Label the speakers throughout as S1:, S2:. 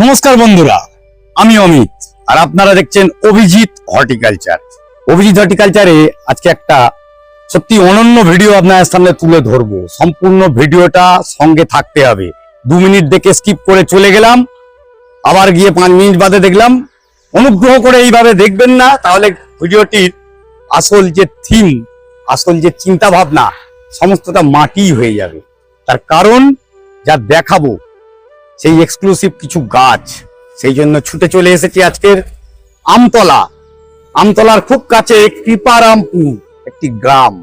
S1: নমস্কার বন্ধুরা, আমি অমিত আর আপনারা দেখছেন অভিজিৎ হর্টিকালচার। অভিজিৎ হর্টিকালচারে আজকে একটা সত্যি অনন্য ভিডিও আপনাদের সামনে তুলে ধরবো। সম্পূর্ণ ভিডিওটা সঙ্গে থাকতে হবে। 2 মিনিট দেখে স্কিপ করে চলে গেলাম, আবার গিয়ে 5 মিনিট বাদে দেখলাম। অনুগ্রহ করে এইভাবে দেখবেন না, তাহলে ভিডিওটির আসল যে থিম, আসল যে চিন্তা ভাবনা সমস্তটা মাটি হয়ে যাবে। তার কারণ যা দেখাবো সেই এক্সক্লুসিভ কিছু গাছ, সেই জন্য ছুটে চলে এসেছি আজকের আমতলা। আমতলার খুব কাছে কৃপারামপুর একটি গ্রাম।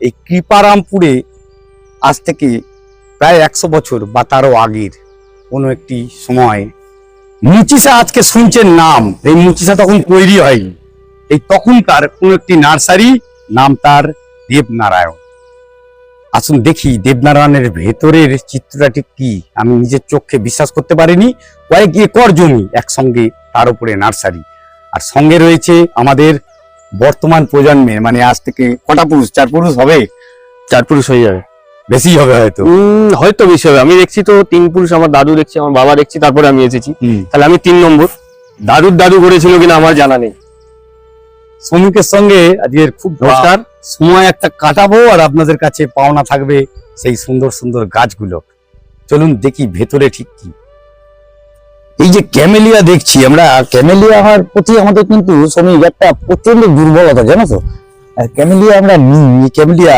S1: এই কৃপারামপুরে আজ থেকে প্রায় 100 বছর বা তারও আগের কোনো একটি সময় মুচিসা, আজকে শুনছেন নাম, এই মুচিসা তখন তৈরি হয়নি। এই তখনকার কোনো একটি নার্সারি, নাম তার দেবনারায়ণ। আসুন দেখি দেবনারায়ণের ভেতরের চিত্রটা ঠিক কি। আমি নিজের চোখে বিশ্বাস করতে পারিনি। কয়েক একর জমি একসঙ্গে, তার উপরে নার্সারি, আর সঙ্গে রয়েছে আমাদের বর্তমান প্রজন্মের, মানে আজ থেকে কটা পুরুষ, 4 পুরুষ হবে?
S2: 4 পুরুষ হয়ে যাবে,
S1: বেশি হবে হয়তো,
S2: হয়তো বেশি হবে। আমি দেখছি তো 3 পুরুষ, আমার দাদু দেখছি, আমার বাবা দেখছি, তারপরে আমি এসেছি। তাহলে আমি 3 নম্বর। দাদুর দাদু করেছিল কিনা আমার জানা নেই।
S1: শ্রমিকের সঙ্গে আজকের খুব দরকার সময় একটা কাটাবো, আর আপনাদের কাছে পাওনা থাকবে সেই সুন্দর সুন্দর গাছগুলো। চলুন দেখি ভেতরে ঠিক কি। এই যে ক্যামেলিয়া দেখছি আমরা, ক্যামেলিয়া হওয়ার প্রতি আমাদের কিন্তু শ্রমিক একটা প্রচন্ড দুর্বলতা, জানো তো। ক্যামেলিয়া আমরা নিই, ক্যামেলিয়া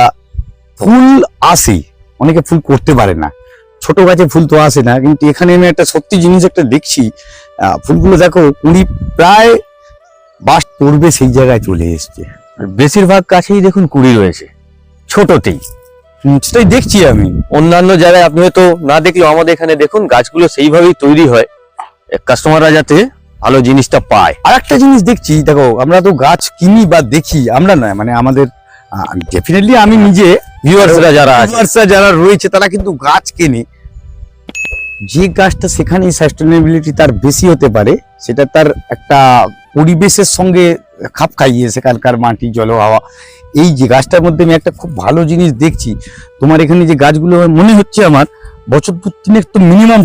S1: ফুল আসে, অনেকে ফুল করতে পারে না, ছোট গাছে ফুল তো আসে না। কিন্তু এখানে আমি একটা সত্যি জিনিস একটা দেখছি, ফুলগুলো দেখো কুড়ি প্রায় বাস পড়বে সেই জায়গায় চলে এসছে।
S2: বেশিরভাগ গাছেই দেখুন কুড়ি রয়েছে,
S1: ছোটতেই। সেটাই দেখছি আমি।
S2: অন্যান্য জায়গায় আপনি হয়তো না দেখলেও আমাদের এখানে দেখুন গাছগুলো সেইভাবেই তৈরি হয়, কাস্টমাররা যাতে ভালো জিনিসটা পায়।
S1: আর একটা জিনিস দেখছি, দেখো আমরা তো গাছ কিনি বা দেখি, আমরা নয়, মানে আমাদের ডেফিনেটলি আমি নিজে,
S2: ভিউয়ার্সরা
S1: যারা রয়েছে তারা কিন্তু গাছ কেনে। যে গাছটা সেখানে সাস্টেনেবিলিটি তার বেশি হতে পারে, সেটা তার একটা পরিবেশের সঙ্গে খাপ খাইয়ে, সেখানকার মাটি, জল, হাওয়া। এই যে গাছটার মধ্যে আমি একটা খুব ভালো জিনিস দেখছি, তোমার এখানে যে গাছগুলো মনে হচ্ছে আমার বছর 3 তো মিনিমাম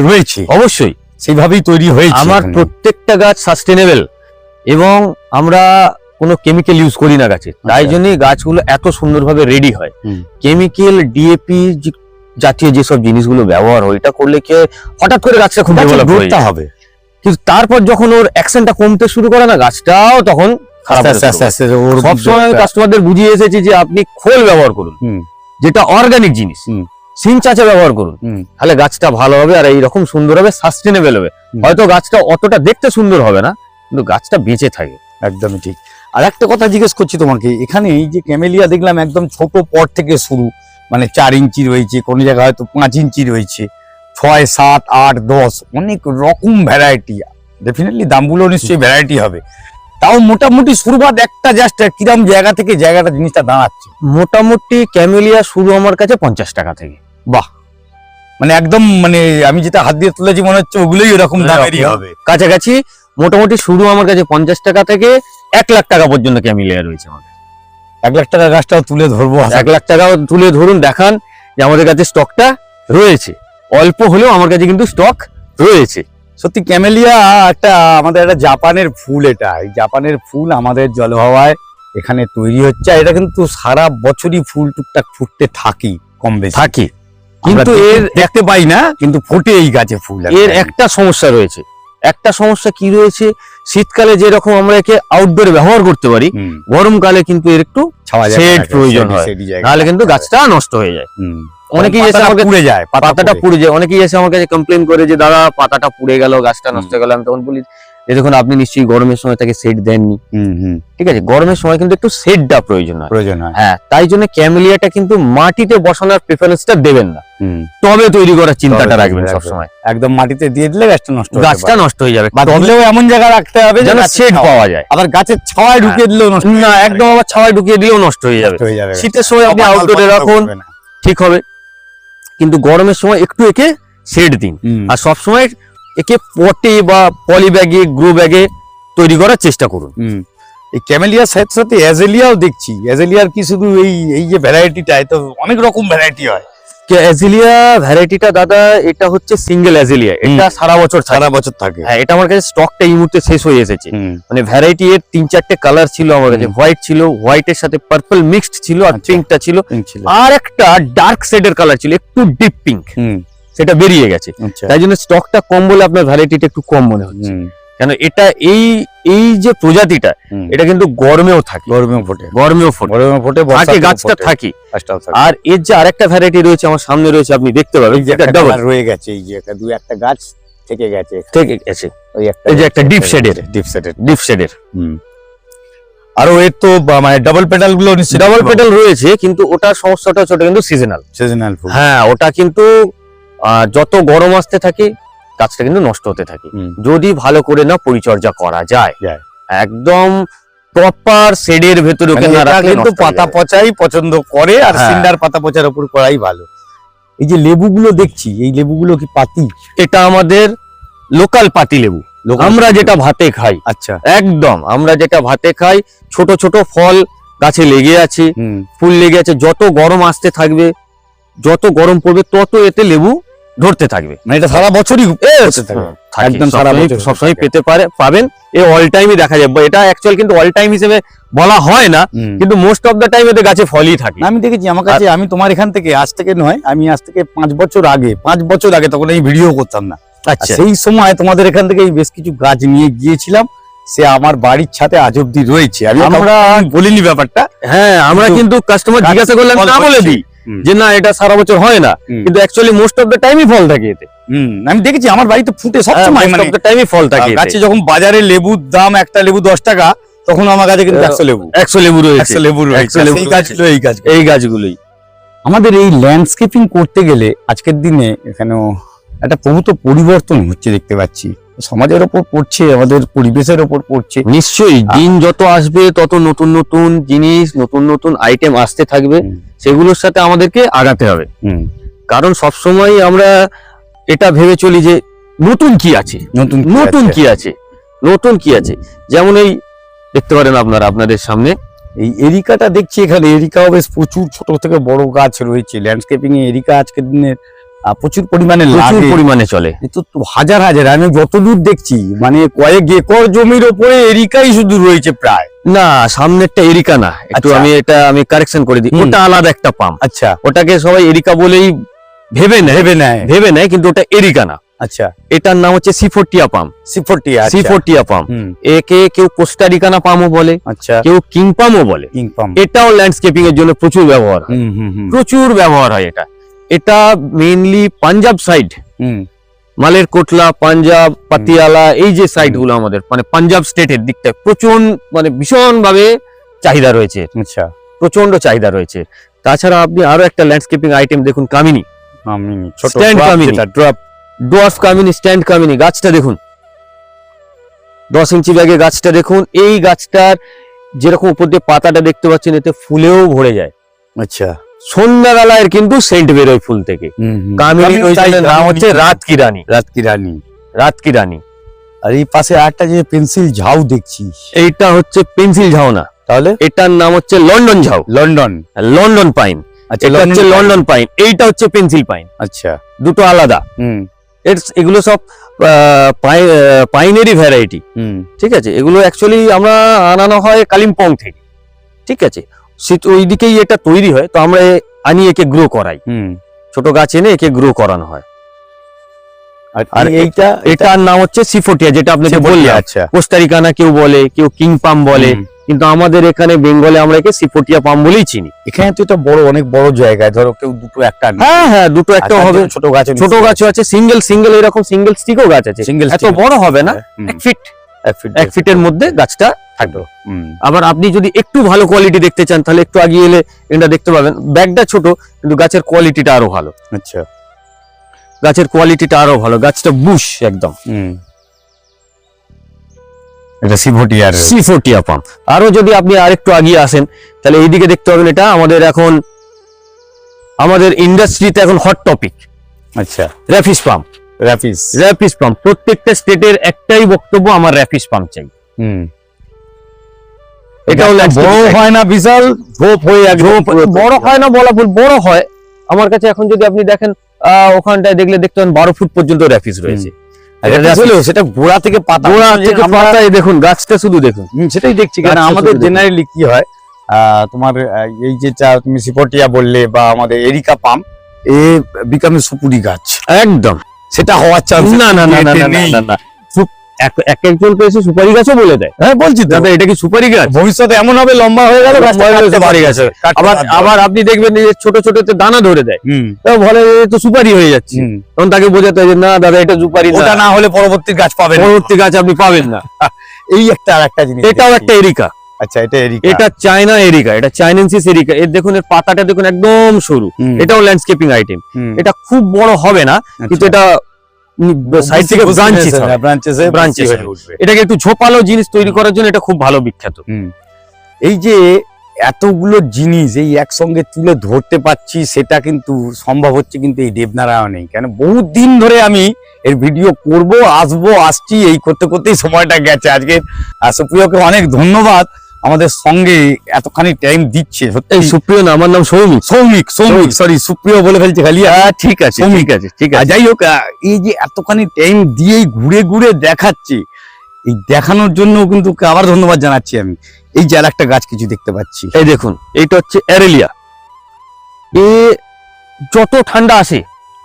S1: রয়েছে,
S2: অবশ্যই
S1: সেইভাবেই তৈরি হয়েছে।
S2: আমার প্রত্যেকটা গাছ সাস্টেনেবল, এবং আমরা কোনো কেমিক্যাল ইউজ করি না গাছে, তাই জন্যই গাছগুলো এত সুন্দরভাবে রেডি হয়। কেমিক্যাল, ডিএপি জাতীয় যেসব জিনিসগুলো ব্যবহার হয়, এটা করলে কি হঠাৎ করে গাছটা খুব ডেভেলপ হয়ে হবে, কিন্তু তারপর যখন ওর অ্যাকশনটা কমতে শুরু করে না, গাছটাও তখন খারাপ হতে শুরু করে। সবসময় কাস্টমারদের বুঝিয়ে এসেছি যে আপনি খোল ব্যবহার করুন, যেটা অর্গানিক জিনিস, সিন চাচা ব্যবহার করুন, তাহলে গাছটা ভালো হবে আর এইরকম সুন্দর হবে, সাস্টেনেবল হবে। হয়তো গাছটা অতটা দেখতে সুন্দর হবে না, কিন্তু গাছটা বেঁচে থাকে।
S1: একদমই ঠিক। আর একটা কথা জিজ্ঞেস করছি তোমাকে, এখানে এই যে ক্যামেলিয়া দেখলাম একদম ছোট পট থেকে শুরু, মানে 4 ইঞ্চি রয়েছে, কোনো জায়গায় হয়তো 5 ইঞ্চি রয়েছে, 6, 7, 8, 10, অনেক রকম ভ্যারাইটি। ডেফিনেটলি দামগুলো নিশ্চয়ই ভ্যারাইটি হবে। তাও মোটামুটি শুরুবাত একটা জাস্ট কিরম জায়গা থেকে জায়গাটা জিনিসটা দাঁড়াচ্ছে?
S2: মোটামুটি ক্যামেলিয়া শুরু আমার কাছে 50 টাকা থেকে।
S1: বাহ, মানে একদম মানে আমি যেটা হাত দিয়ে তুলেছি মনে হচ্ছে ওগুলোই এরকম দামেরই হবে।
S2: কাছাকাছি মোটামুটি শুরু আমার কাছে 50 টাকা থেকে 1 লাখ টাকা পর্যন্ত ক্যামেলিয়া রয়েছে আমার কাছে।
S1: 1 লাখ টাকা গাছটাও তুলে ধরবো।
S2: 1 লাখ টাকাও তুলে ধরুন, দেখান যে আমাদের কাছে স্টকটা রয়েছে। অল্প হলেও আমার কাছে কিন্তু স্টক রয়েছে।
S1: সত্যি ক্যামেলিয়া একটা আমাদের একটা জাপানের ফুল। এটা এই জাপানের ফুল আমাদের জলহাওয়ায় এখানে তৈরি হচ্ছে। আর এটা কিন্তু সারা বছরই ফুল টুকটাক ফুটতে থাকি, কম বেশি
S2: থাকে,
S1: কিন্তু
S2: কিন্তু
S1: এর
S2: এর
S1: দেখতে পাই না, কিন্তু ফোটে এই গাছে ফুল।
S2: এর একটা সমস্যা রয়েছে। একটা সমস্যা কি রয়েছে, শীতকালে যেরকম আমরা একে আউটডোরে ব্যবহার করতে পারি, গরমকালে কিন্তু এর একটু
S1: ছাওয়া
S2: shade প্রয়োজন হয়, নাহলে কিন্তু গাছটা নষ্ট হয়ে যায়। অনেকেই এসে আমাকে
S1: পুড়ে যায়,
S2: পাতাটা পুড়ে যায়। অনেকেই এসে আমার কাছে কমপ্লেন করে যে দাদা পাতাটা পুড়ে গেল, গাছটা নষ্ট হয়ে গেল। আমি তখন বলি যে দেখুন, আপনি নিশ্চয়ই গরমের সময় তাকে সেট দেননি। ঠিক আছে, গরমের সময় কিন্তু একটু সেটটা প্রয়োজন হয়। হ্যাঁ, তাই জন্য ক্যামেলিয়াটা কিন্তু মাটিতে বসানোর প্রেফারেন্সটা দেবেন না, টবে তৈরি করার চিন্তাটা রাখবেন সবসময়।
S1: একদম মাটিতে দিয়ে দিলে গাছটা নষ্ট হয়ে যাবে।
S2: টবেও
S1: এমন জায়গা রাখতে হবে
S2: যেন সেট পাওয়া যায়।
S1: আবার গাছের ছাওয়ায় ঢুকিয়ে দিলেও নষ্ট
S2: না, একদম আবার ছাওয়ায় ঢুকিয়ে দিলেও নষ্ট হয়ে যাবে। শীতের সময় আপনি আউটডোরে রাখুন, ঠিক হবে, কিন্তু গরমের সময় একটু একে শেড দিন। আর সবসময় একে পটে বা পলি ব্যাগে, গ্রো ব্যাগে তৈরি করার চেষ্টা করুন।
S1: এই ক্যামেলিয়ার সাথে সাথে অ্যাজেলিয়াও দেখছি। অ্যাজেলিয়ার কি শুধু এই যে ভ্যারাইটিটা, তো অনেক রকম ভ্যারাইটি হয়।
S2: অ্যাজেলিয়া ভ্যারাইটিটা দাদা, এটা হচ্ছে সিঙ্গেল অ্যাজেলিয়া, এটা সারা বছর থাকে। হ্যাঁ, এটা আমার কাছে স্টকটা এই মুহূর্তে শেষ হয়ে এসেছে। মানে ভ্যারাইটি এর 3-4টে কালার ছিল আমার কাছে। হোয়াইট ছিল, হোয়াইটের সাথে পার্পল মিক্সড ছিল, আর পিঙ্কটা ছিল, আর একটা ডার্ক শেডের কালার ছিল, একটু ডিপ পিঙ্ক, সেটা বেরিয়ে গেছে। তাই জন্য স্টকটা কম বলে আপনার ভ্যারাইটিটা একটু কম মনে হচ্ছে। কেন এটা এই যে প্রজাতিটা, এটা কিন্তু গরমেও থাকে, গরমেও ফোটে থাকে, গাছটা থাকে। আর এর যে আরেকটা ভ্যারাইটি রয়েছে আমার সামনে রয়েছে, আপনি দেখতে পাবেন
S1: যেটা ডাবল রয়ে গেছে, এই যে একটা গাছ থেকে গেছে,
S2: এই যে একটা ডিপ শেডের।
S1: আর এর তো মানে ডাবল পেটাল গুলো
S2: ডাবল পেটাল রয়েছে, কিন্তু ওটার সমস্যাটা হচ্ছে ওটা কিন্তু সিজনাল ফুল। হ্যাঁ, ওটা কিন্তু যত গরম আসতে থাকে গাছটা কিন্তু নষ্ট হতে থাকে, যদি ভালো করে না পরিচর্যা করা যায়। একদম প্রপার শেডের ভেতরে ওকে না রাখলে
S1: কিন্তু পাতা পচাই পছন্দ করে, আর সিন্ডার পাতা পচার উপর করাই ভালো। এই যে লেবুগুলো দেখছি, এই লেবুগুলো কি পাতি?
S2: এটা আমাদের লোকাল পাতি লেবু, আমরা যেটা ভাতে খাই।
S1: আচ্ছা,
S2: একদম আমরা যেটা ভাতে খাই। ছোট ছোট ফল গাছে লেগে আছে, ফুল লেগে আছে। যত গরম আসতে থাকবে, যত গরম পড়বে, তত এতে লেবু ধরতে থাকবে।
S1: মানে এটা সারা বছরই
S2: একদম সারা বছর সবসময় পাবেন। এ অল টাইমই দেখা যায়। এটা অ্যাকচুয়াল কিন্তু অল টাইম হিসেবে বলা হয় না, কিন্তু মোস্ট অফ দ্য টাইম এতে গাছে ফলই থাকে।
S1: আমি দেখেছি আমার কাছে, আমি তোমার এখান থেকে আজ থেকে নয়, আমি আজ থেকে 5 বছর আগে তখন এই ভিডিও করতাম না।
S2: আচ্ছা,
S1: সেই সময় তোমাদের এখান থেকে বেশ কিছু গাছ নিয়ে গিয়েছিলাম, সে আমার বাড়ির ছাদে আজ অব্দি রয়েছে। আমরা বলিনি ব্যাপারটা।
S2: হ্যাঁ, আমরা কিন্তু কাস্টমার জিজ্ঞাসা করলে না বলে দিই যে না, এটা সারা বছর হয় না, কিন্তু অ্যাকচুয়ালি মোস্ট অফ দ্য টাইমই ফল থাকে এতে।
S1: আমি দেখেছি আমার বাড়িতে ফুটে সবসময়,
S2: মোস্ট অফ দ্য টাইমই ফল থাকে।
S1: গাছে যখন বাজারে লেবুর দাম একটা লেবু 10 টাকা, তখন আমার কাছে কিন্তু 100 লেবু রয়েছে।
S2: এই গাছগুলোই
S1: আমাদের এই ল্যান্ডস্কেপিং করতে গেলে আজকের দিনে এখানেও একটা প্রভূত পরিবর্তন হচ্ছে দেখতে পাচ্ছি। সমাজের ওপর পড়ছে, আমাদের পরিবেশের ওপর পড়ছে।
S2: নিশ্চয়ই দিন যত আসবে তত নতুন নতুন জিনিস, নতুন নতুন আইটেম আসতে থাকবে, সেগুলোর সাথে আমাদেরকে আগাতে হবে। কারণ সবসময় আমরা এটা ভেবে চলি যে নতুন কি আছে, নতুন কি আছে। যেমন এই দেখতে পারেন আপনারা আপনাদের সামনে
S1: এই এরিকাটা দেখছি। এখানে এরিকাও বেশ প্রচুর ছোট থেকে বড় গাছ রয়েছে। ল্যান্ডস্কেপিং এ এরিকা আজকের দিনে প্রচুর পরিমাণে
S2: চলে,
S1: হাজার আমি যতদূর দেখছি, মানে কয়েক একর জমির ওপরে এরিকাই শুধু রয়েছে প্রায়।
S2: না, সামনেরটা এরিকা না, একটু আমি কারেকশন করে দিই, ওটা আলাদা একটা পাম।
S1: আচ্ছা,
S2: ওটাকে সবাই এরিকা বলেই ভেবে নেয়, কিন্তু ওটা এরিকা না।
S1: আচ্ছা,
S2: এটার নাম হচ্ছে সিফোর্টিয়া পাম। একে কেউ কোস্টারিকানা পামও বলে, কেউ কিং পামও বলে। এটাও ল্যান্ডস্কেপিং এর জন্য প্রচুর ব্যবহার হয়। এটা মেইনলি পাঞ্জাব সাইড মালের কোটলা, পাঞ্জাব, পাতিয়ালা, এই যে সাইট গুলো আমাদের মানে পাঞ্জাব স্টেটের দিকটা প্রচন্ড মানে ভীষণ ভাবে চাহিদা রয়েছে,
S1: আচ্ছা
S2: প্রচন্ড চাহিদা রয়েছে। তাছাড়া আপনি আরো একটা ল্যান্ডস্কেপিং আইটেম দেখুন, কামিনী,
S1: আমি ছোট
S2: Stand
S1: drop
S2: কামিনী।
S1: যেটা, drop।
S2: ডোয়ার্ফ কামিনী, স্ট্যান্ড কামিনী, গাছটা দেখুন 10 ইঞ্চি ব্যাগে, গাছটা দেখুন। এই গাছটার যেরকম উপর দিয়ে পাতাটা দেখতে পাচ্ছেন, এতে ফুলেও ভরে যায়।
S1: আচ্ছা
S2: সন্ধ্যাবেলায় কিন্তু সেন্ট বেরোয় ফুল থেকে। কামিনী ওইটার নাম হচ্ছে রাত কি রানী,
S1: রাত কি রানী।
S2: রাত কি রানী।
S1: আর এই পাশে আরেকটা যে পেন্সিল ঝাউ দেখছি,
S2: এইটা হচ্ছে পেন্সিল ঝাউ না,
S1: তাহলে
S2: এটার নাম হচ্ছে লন্ডন ঝাউ,
S1: লন্ডন।
S2: London pine.
S1: আচ্ছা
S2: এটা হচ্ছে লন্ডন পাইন, এইটা হচ্ছে পেন্সিল পাইন,
S1: আচ্ছা
S2: দুটো আলাদা। এগুলো সব পাইনেরই ভ্যারাইটি, ঠিক আছে। এগুলো অ্যাকচুয়ালি আমরা আনানো হয় কালিম্পং থেকে, ঠিক আছে। ওইদিকেই এটা তৈরি হয়, তো আমরা আনি একে গ্রো করাই, ছোট গাছ এনে একে গ্রো করানো হয়। আর
S1: এইটা
S2: এটার নাম হচ্ছে সিফোটিয়া, যেটা আপনাকে বললে।
S1: আচ্ছা
S2: কোস্টারিকানা কেউ বলে, কেউ কিং পাম বলে, কিন্তু আমাদের এখানে বেঙ্গলে আমরা একে সিফোটিয়া পাম বলেই চিনি।
S1: এখানে তো এটা বড়, অনেক বড় জায়গায়, ধরো কেউ দুটো একটা নেয়।
S2: হ্যাঁ হ্যাঁ, দুটো একটা হবে,
S1: ছোট গাছ,
S2: ছোট গাছও আছে, সিঙ্গেল এরকম সিঙ্গেল স্টিকও গাছ আছে।
S1: Single
S2: এত
S1: stick।
S2: বড় হবে না,
S1: হুম।
S2: 1 ফিট, 1 ফিটের মধ্যে গাছটা থাকবে।
S1: হুম।
S2: আবার আপনি যদি একটু ভালো কোয়ালিটি দেখতে চান, তাহলে একটু আগিয়ে এলে এটা দেখতে পাবেন। ব্যাগটা ছোট, কিন্তু গাছের কোয়ালিটিটা আরো ভালো,
S1: আচ্ছা
S2: গাছের কোয়ালিটিটা আরো ভালো। গাছটা বুশ একদম।
S1: এটা সিভোটিয়ার।
S2: সিফোটিয়া পাম। আরো যদি আপনি আরেকটু আগিয়ে আসেন, তাহলে এইদিকে দেখতে পাবেন, এটা আমাদের এখন আমাদের ইন্ডাস্ট্রিতে এখন হট টপিক,
S1: আচ্ছা
S2: র্যাফিস পাম।
S1: র্যাপিস।
S2: র্যাফিস পাম, প্রত্যেকটা স্টেটের একটাই বক্তব্য, আমার র্যাফিস পাম চাই। এটাও
S1: বড় হয় না, বিশাল ঝোপ হয়ে
S2: বড় হয় না বলা ভুল, বড় হয়। আমার কাছে এখন যদি আপনি দেখেন, ওখানটায় দেখলে দেখতে পাবেন 12 ফুট পর্যন্ত র্যাফিস রয়েছে।
S1: সেটা গোড়া থেকে পাতা,
S2: গোড়া থেকে পাতা, এই দেখুন গাছটা শুধু দেখুন।
S1: সেটাই দেখছি। কারণ
S2: গাছটা
S1: আমাদের
S2: শুধু দেখুন।
S1: জেনারেলি কি হয়, তোমার এই যেটা তুমি সিপোটিয়া বললে বা আমাদের এরিকা পাম, এ বিকামে সুপুরি গাছ,
S2: একদম
S1: সেটা হওয়ার চান্স
S2: না না না না না না, না না। এক একজন তো এসে সুপারি গাছও বলে দেয়।
S1: হ্যাঁ বলছি তো,
S2: দাদা এটা কি সুপারি গাছ?
S1: ভবিষ্যতে এমন হবে লম্বা হয়ে গেল গাছটা,
S2: লম্বা হয়ে গেছে,
S1: কাটতে
S2: সুপারি
S1: বাধ্য
S2: গাছ হবে।
S1: কাটতে
S2: আবার
S1: বাধ্য।
S2: আবার আপনি দেখবেন যে ছোট ছোট দানা ধরে দেয়, তো বলে এ তো সুপারি হয়ে যাচ্ছে। তখন তাকে বোঝাতে হয় যে না দাদা, এটা সুপারি
S1: ওটা
S2: না,
S1: না হলে পরবর্তী গাছ পাবেন,
S2: পরবর্তী গাছ আপনি পাবেন না।
S1: এই একটা আরেকটা জিনিস।
S2: এটাও
S1: দেখছি।
S2: একটা এরিকা,
S1: আচ্ছা এটা এরিকা।
S2: এটা চায়না এরিকা, এটা চাইনেন্সিস এরিকা। এর দেখুন, এর পাতাটা দেখুন একদম সরু। এটাও ল্যান্ডস্কেপিং আইটেম। এটা খুব বড় হবে না, কিন্তু এটা সাইড থেকে ব্রাঞ্চেস
S1: হয়ে উঠবে।
S2: এটাকে একটু ঝোপালো জিনিস তৈরি করার জন্য এটা খুব ভালো বিখ্যাত।
S1: এই যে এতগুলো জিনিস এই একসঙ্গে তুলে ধরতে পারছি, সেটা কিন্তু সম্ভব হচ্ছে কিন্তু এই দেবনারায়ণেই। কেন বহুত দিন ধরে আমি এর ভিডিও করব, আসছি, এই করতে করতেই সময়টা গেছে। আজকে সুপ্রিয়কে অনেক ধন্যবাদ, আমাদের সঙ্গে এতখানি টাইম দিচ্ছে।
S2: এই সুপ্রিয় না, আমার নাম সৌমিক।
S1: সৌমিক সরি, সুপ্রিয় বলে ফেলছি খালি।
S2: ঠিক আছে ঠিক আছে ঠিক আছে।
S1: যাই হোক, এই যে এতখানি টাইম দিয়েই ঘুরে ঘুরে দেখাচ্ছি, এই দেখানোর জন্য কিন্তু আবার ধন্যবাদ জানাচ্ছি আমি। এই যে আর একটা গাছ কিছু দেখতে পাচ্ছি,
S2: এই দেখুন, এইটা হচ্ছে অ্যারেলিয়া। এ যত ঠান্ডা আসে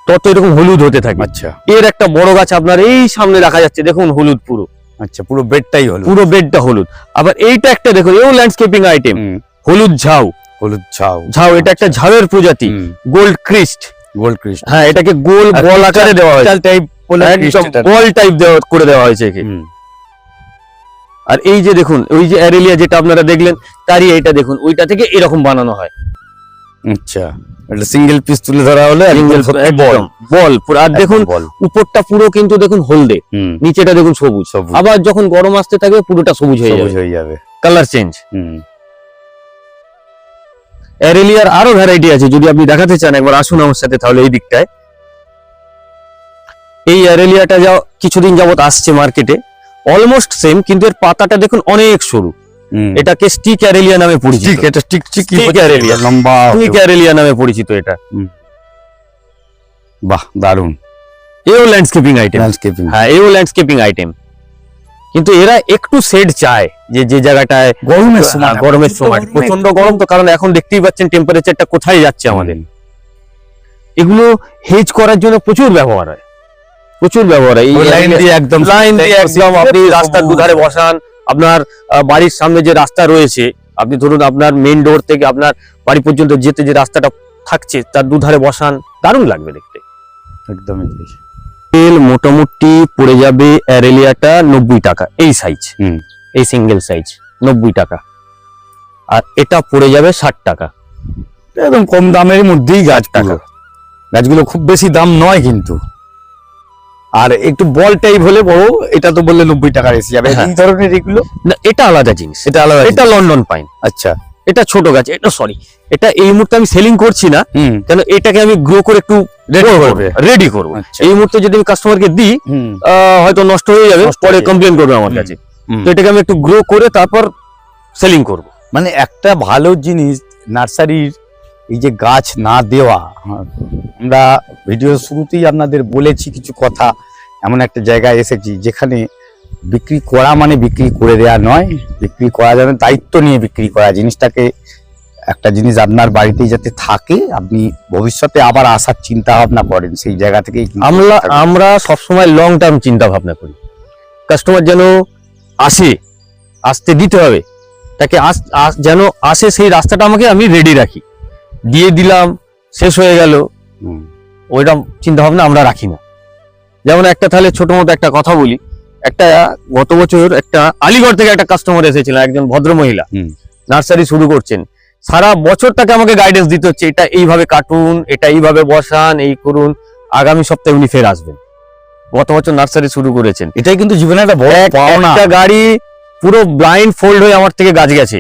S2: তত এরকম হলুদ হতে থাকে।
S1: আচ্ছা
S2: এর একটা বড় গাছ আপনার এই সামনে দেখা যাচ্ছে, দেখুন হলুদ পুরো।
S1: আচ্ছা, পুরো বেডটাই হলো,
S2: পুরো বেডটা হলুদ। আবার এইটা একটা দেখুন, এও ল্যান্ডস্কেপিং আইটেম, হলুদ ঝাউ।
S1: হলুদ ঝাউ।
S2: ঝাউ, এটা একটা ঝাউয়ের প্রজাতি, গোল্ড ক্রিস্ট।
S1: গোল্ড ক্রিস্ট।
S2: হ্যাঁ, এটাকে গোল বল আকারে দেওয়া হয়েছে,
S1: টাইপ
S2: বল টাইপ করে দেওয়া হয়েছে একে। আর এই যে দেখুন, ওই যে অ্যারেলিয়া যেটা আপনারা দেখলেন, তারই এইটা দেখুন, ওইটা থেকে এরকম বানানো হয়।
S1: আচ্ছা, এটা সিঙ্গেল পিস তুলে ধরা হলো,
S2: বল পুরো। আর দেখুন উপরটা পুরো কিন্তু দেখুন হলদে, নিচেটা দেখুন সবুজ। আবার যখন গরম আসতে থাকবে পুরোটা সবুজ হয়ে যাবে, কালার চেঞ্জ। অ্যারেলিয়ার আরো ভ্যারাইটি আছে, যদি আপনি দেখাতে চান একবার আসুন আমার সাথে, তাহলে এই দিকটায়। এই অ্যারেলিয়াটা যা কিছুদিন যাবত আসছে মার্কেটে, অলমোস্ট সেম, কিন্তু এর পাতাটা দেখুন অনেক সরু। এটাকে স্টিক অ্যারেলিয়া নামে পরিচিত।
S1: এটা স্টিক
S2: অ্যারেলিয়া,
S1: লম্বা
S2: স্টিক অ্যারেলিয়া নামে পরিচিত এটা।
S1: বাহ, দারুন।
S2: এও ল্যান্ডস্কেপিং আইটেম। হ্যাঁ, এও ল্যান্ডস্কেপিং আইটেম, কিন্তু এরা একটু শেড চায়, যে জায়গাটায় গরমের সময় প্রচন্ড গরম, তো কারণ এখন দেখতেই পাচ্ছেন টেম্পারেচারটা কোথায় যাচ্ছে আমাদের। এগুলো হেজ করার জন্য প্রচুর ব্যবহার হয়, প্রচুর ব্যবহার হয়।
S1: লাইন দিয়ে একদম
S2: আপনি রাস্তার দুধারে বসান, আপনার বাড়ির সামনে যে রাস্তা রয়েছে, আপনি ধরুন আপনার মেইন ডোর থেকে আপনার বাড়ি পর্যন্ত যেতে যে রাস্তাটা থাকছে, তার দুধারে বসান, দারুণ লাগবে দেখতে।
S1: একদমই।
S2: তেল মোটামুটি পড়ে যাবে অ্যারেলিয়াটা 90 টাকা এই সাইজ,
S1: হুম।
S2: এই সিঙ্গেল সাইজ 90 টাকা, আর এটা পড়ে যাবে 60 টাকা।
S1: একদম কম দামের মধ্যেই গাছগুলো, গাছগুলো খুব বেশি দাম নয় কিন্তু। আর একটু বল টাইপ হলে বড়, এটা তো বললে 90 টাকার এসে যাবে।
S2: হ্যাঁ।
S1: এই ধরনের এগুলো,
S2: না এটা আলাদা জিনিস,
S1: এটা আলাদা,
S2: এটা লন্ডন পাইন,
S1: আচ্ছা।
S2: এটা ছোট গাছ, এটা সরি এটা এই মুহূর্তে আমি সেলিং করছি না,
S1: হুম।
S2: কেন এটাকে আমি গ্রো করে একটু রেডি করবো।
S1: আচ্ছা।
S2: এই মুহূর্তে যদি আমি কাস্টমারকে দিই
S1: হুম।
S2: হয়তো নষ্ট হয়ে যাবে,
S1: নষ্ট
S2: পরে
S1: হয়ে যাবে।
S2: কমপ্লেন করবে আমার
S1: হুম।
S2: কাছে।
S1: হুম।
S2: তো এটাকে আমি একটু গ্রো করে তারপর সেলিং করব।
S1: মানে একটা ভালো জিনিস নার্সারির এই যে গাছ না দেওয়া, আমরা ভিডিও শুরুতেই আপনাদের বলেছি কিছু কথা, এমন একটা জায়গায় এসেছি যেখানে বিক্রি করা মানে বিক্রি করে দেওয়া নয়, বিক্রি করা যাবে দায়িত্ব নিয়ে বিক্রি করা। জিনিসটাকে একটা জিনিস আপনার বাড়িতেই যাতে থাকে, আপনি ভবিষ্যতে আবার আসার চিন্তা ভাবনা করেন, সেই জায়গা থেকেই কিন্তু
S2: আমরা সবসময় লং টার্ম চিন্তা ভাবনা করি। কাস্টমার যেন আসতে দিতে হবে, তাকে যেন আসে সেই রাস্তাটা আমাকে আমি রেডি রাখি। দিয়ে দিলাম শেষ হয়ে গেল,
S1: হুম।
S2: ওইটা চিন্তা ভাবনা আমরা রাখি না। যেমন একটা তাহলে ছোট মতো একটা কথা বলি, একটা গত বছর একটা আলিগড় থেকে একটা কাস্টমার এসেছিল, একজন ভদ্র মহিলা,
S1: হুম।
S2: নার্সারি শুরু করছেন। সারা বছর তাকে আমাকে গাইডেন্স দিতে হচ্ছে, এটা এইভাবে কাটুন, এটা এইভাবে বসান, এই করুন। আগামী সপ্তাহে উনি ফের আসবেন। গত বছর নার্সারি শুরু করেছেন।
S1: এটাই কিন্তু জীবনে একটা বড় পাওনা।
S2: একটা গাড়ি পুরো ব্লাইন্ড ফোল্ড হয়ে আমার থেকে গাছ গেছে,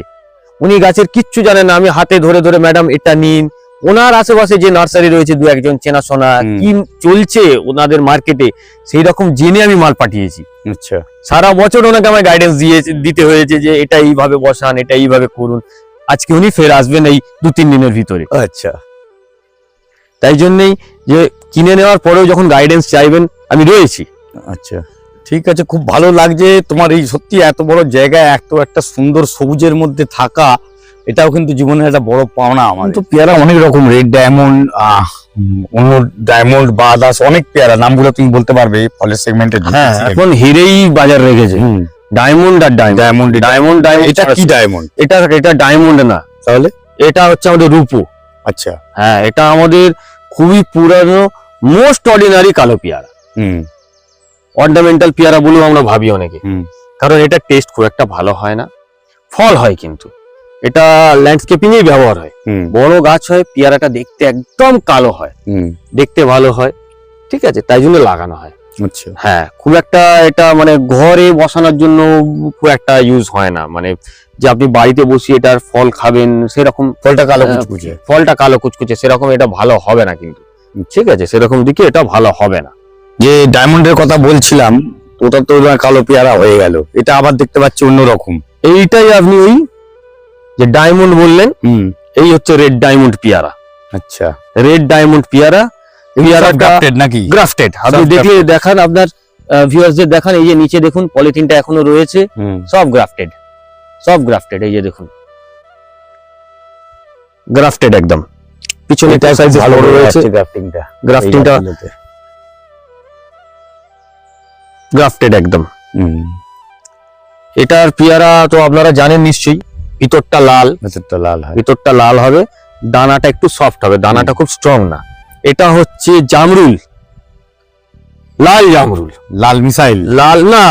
S2: উনি গাছের কিচ্ছু জানেন না। আমি হাতে ধরে ধরে ম্যাডাম এটা নিন। ওনার আশেপাশে যে নার্সারি রয়েছে দু একজন চেনাশোনা,
S1: হুম।
S2: কি চলছে ওনাদের মার্কেটে সেই রকম জেনে আমি মাল পাঠিয়েছি।
S1: আচ্ছা।
S2: সারা বছর ওনাকে আমার গাইডেন্স দিতে হয়েছে যে এটা এইভাবে বসান, এটা এইভাবে করুন। আজকে উনি ফের আসবেন এই 2-3 দিনের ভিতরে।
S1: আচ্ছা।
S2: তাই জন্যই যে কিনে নেওয়ার পরেও যখন গাইডেন্স চাইবেন আমি রয়েছি।
S1: আচ্ছা, ঠিক আছে, খুব ভালো লাগছে তোমার এই সত্যি এত বড় জায়গায় এত একটা সুন্দর সবুজের মধ্যে থাকা, এটাও কিন্তু জীবনের একটা বড় পাওনা। আমার তো পেয়ারা অনেক রকম, রেড ডায়মন্ড, অন্য ডায়মন্ড বা আদার্স অনেক পেয়ারা, নামগুলো তুমি বলতে পারবে ফলের সেগমেন্টে।
S2: হ্যাঁ, এখন হিরেই বাজার রেখেছে, ডায়মন্ড আর
S1: ডায়মন্ড,
S2: ডায়মন্ড।
S1: এটা কি ডায়মন্ড?
S2: এটা ডায়মন্ড না,
S1: তাহলে
S2: এটা হচ্ছে আমাদের রূপো।
S1: আচ্ছা।
S2: হ্যাঁ, এটা আমাদের খুবই পুরানো মোস্ট অর্ডিনারি কালো পেয়ারা,
S1: হুম।
S2: অর্নামেন্টাল পেয়ারা বলেও আমরা ভাবি অনেকে,
S1: হুম।
S2: কারণ এটা টেস্ট খুব একটা ভালো হয় না, ফল হয় কিন্তু এটা ল্যান্ডস্কেপিং এ ব্যবহার হয়।
S1: হুম।
S2: বড় গাছ হয়, পেয়ারাটা দেখতে একদম কালো হয়,
S1: হুম।
S2: দেখতে ভালো হয়, ঠিক আছে, তাই জন্য লাগানো হয়।
S1: আচ্ছা।
S2: হ্যাঁ, খুব একটা এটা মানে ঘরে বসানোর জন্য খুব একটা ইউজ হয় না, মানে যে আপনি বাড়িতে বসিয়ে এটার ফল খাবেন সেরকম,
S1: ফলটা কালো কুচকুচে,
S2: ফলটা কালো কুচকুচে সেরকম এটা ভালো হবে না কিন্তু, ঠিক আছে, সেরকম দিকে এটা ভালো হবে না।
S1: যে ডায়মন্ডের কথা বলছিলাম ওটা তো কালো পেয়ারা হয়ে গেল, এটা আবার দেখতে পাচ্ছি অন্যরকম।
S2: এইটাই আপনি ওই যে ডায়মন্ড বললেন,
S1: হুম।
S2: এই হচ্ছে রেড ডায়মন্ড পেয়ারা।
S1: আচ্ছা,
S2: রেড ডায়মন্ড পেয়ারা, পেয়ারাটা
S1: গ্রাফটেড নাকি?
S2: গ্রাফটেড। আপনি দেখলে দেখান, আপনার ভিউয়ার্সদের দেখান, এই যে নিচে দেখুন পলিথিনটা এখনো রয়েছে,
S1: হুম।
S2: সব গ্রাফটেড, সব গ্রাফটেড। এই যে দেখুন গ্রাফটেড একদম, পিছনে সাইজ ভালো রয়েছে,
S1: গ্রাফটিংটা,
S2: গ্রাফটিংটা গ্রাফটেড একদম।
S1: হুম।
S2: এটার পেয়ারা তো আপনারা জানেন নিশ্চয়ই, ভিতরটা লাল,
S1: ভেতরটা লাল হয়।
S2: ভিতরটা লাল হবে, দানাটা একটু সফট হবে, দানাটা খুব স্ট্রং না। এটা হচ্ছে জামরুল, লাল জামরুল,
S1: লাল মিসাইল।
S2: লাল না,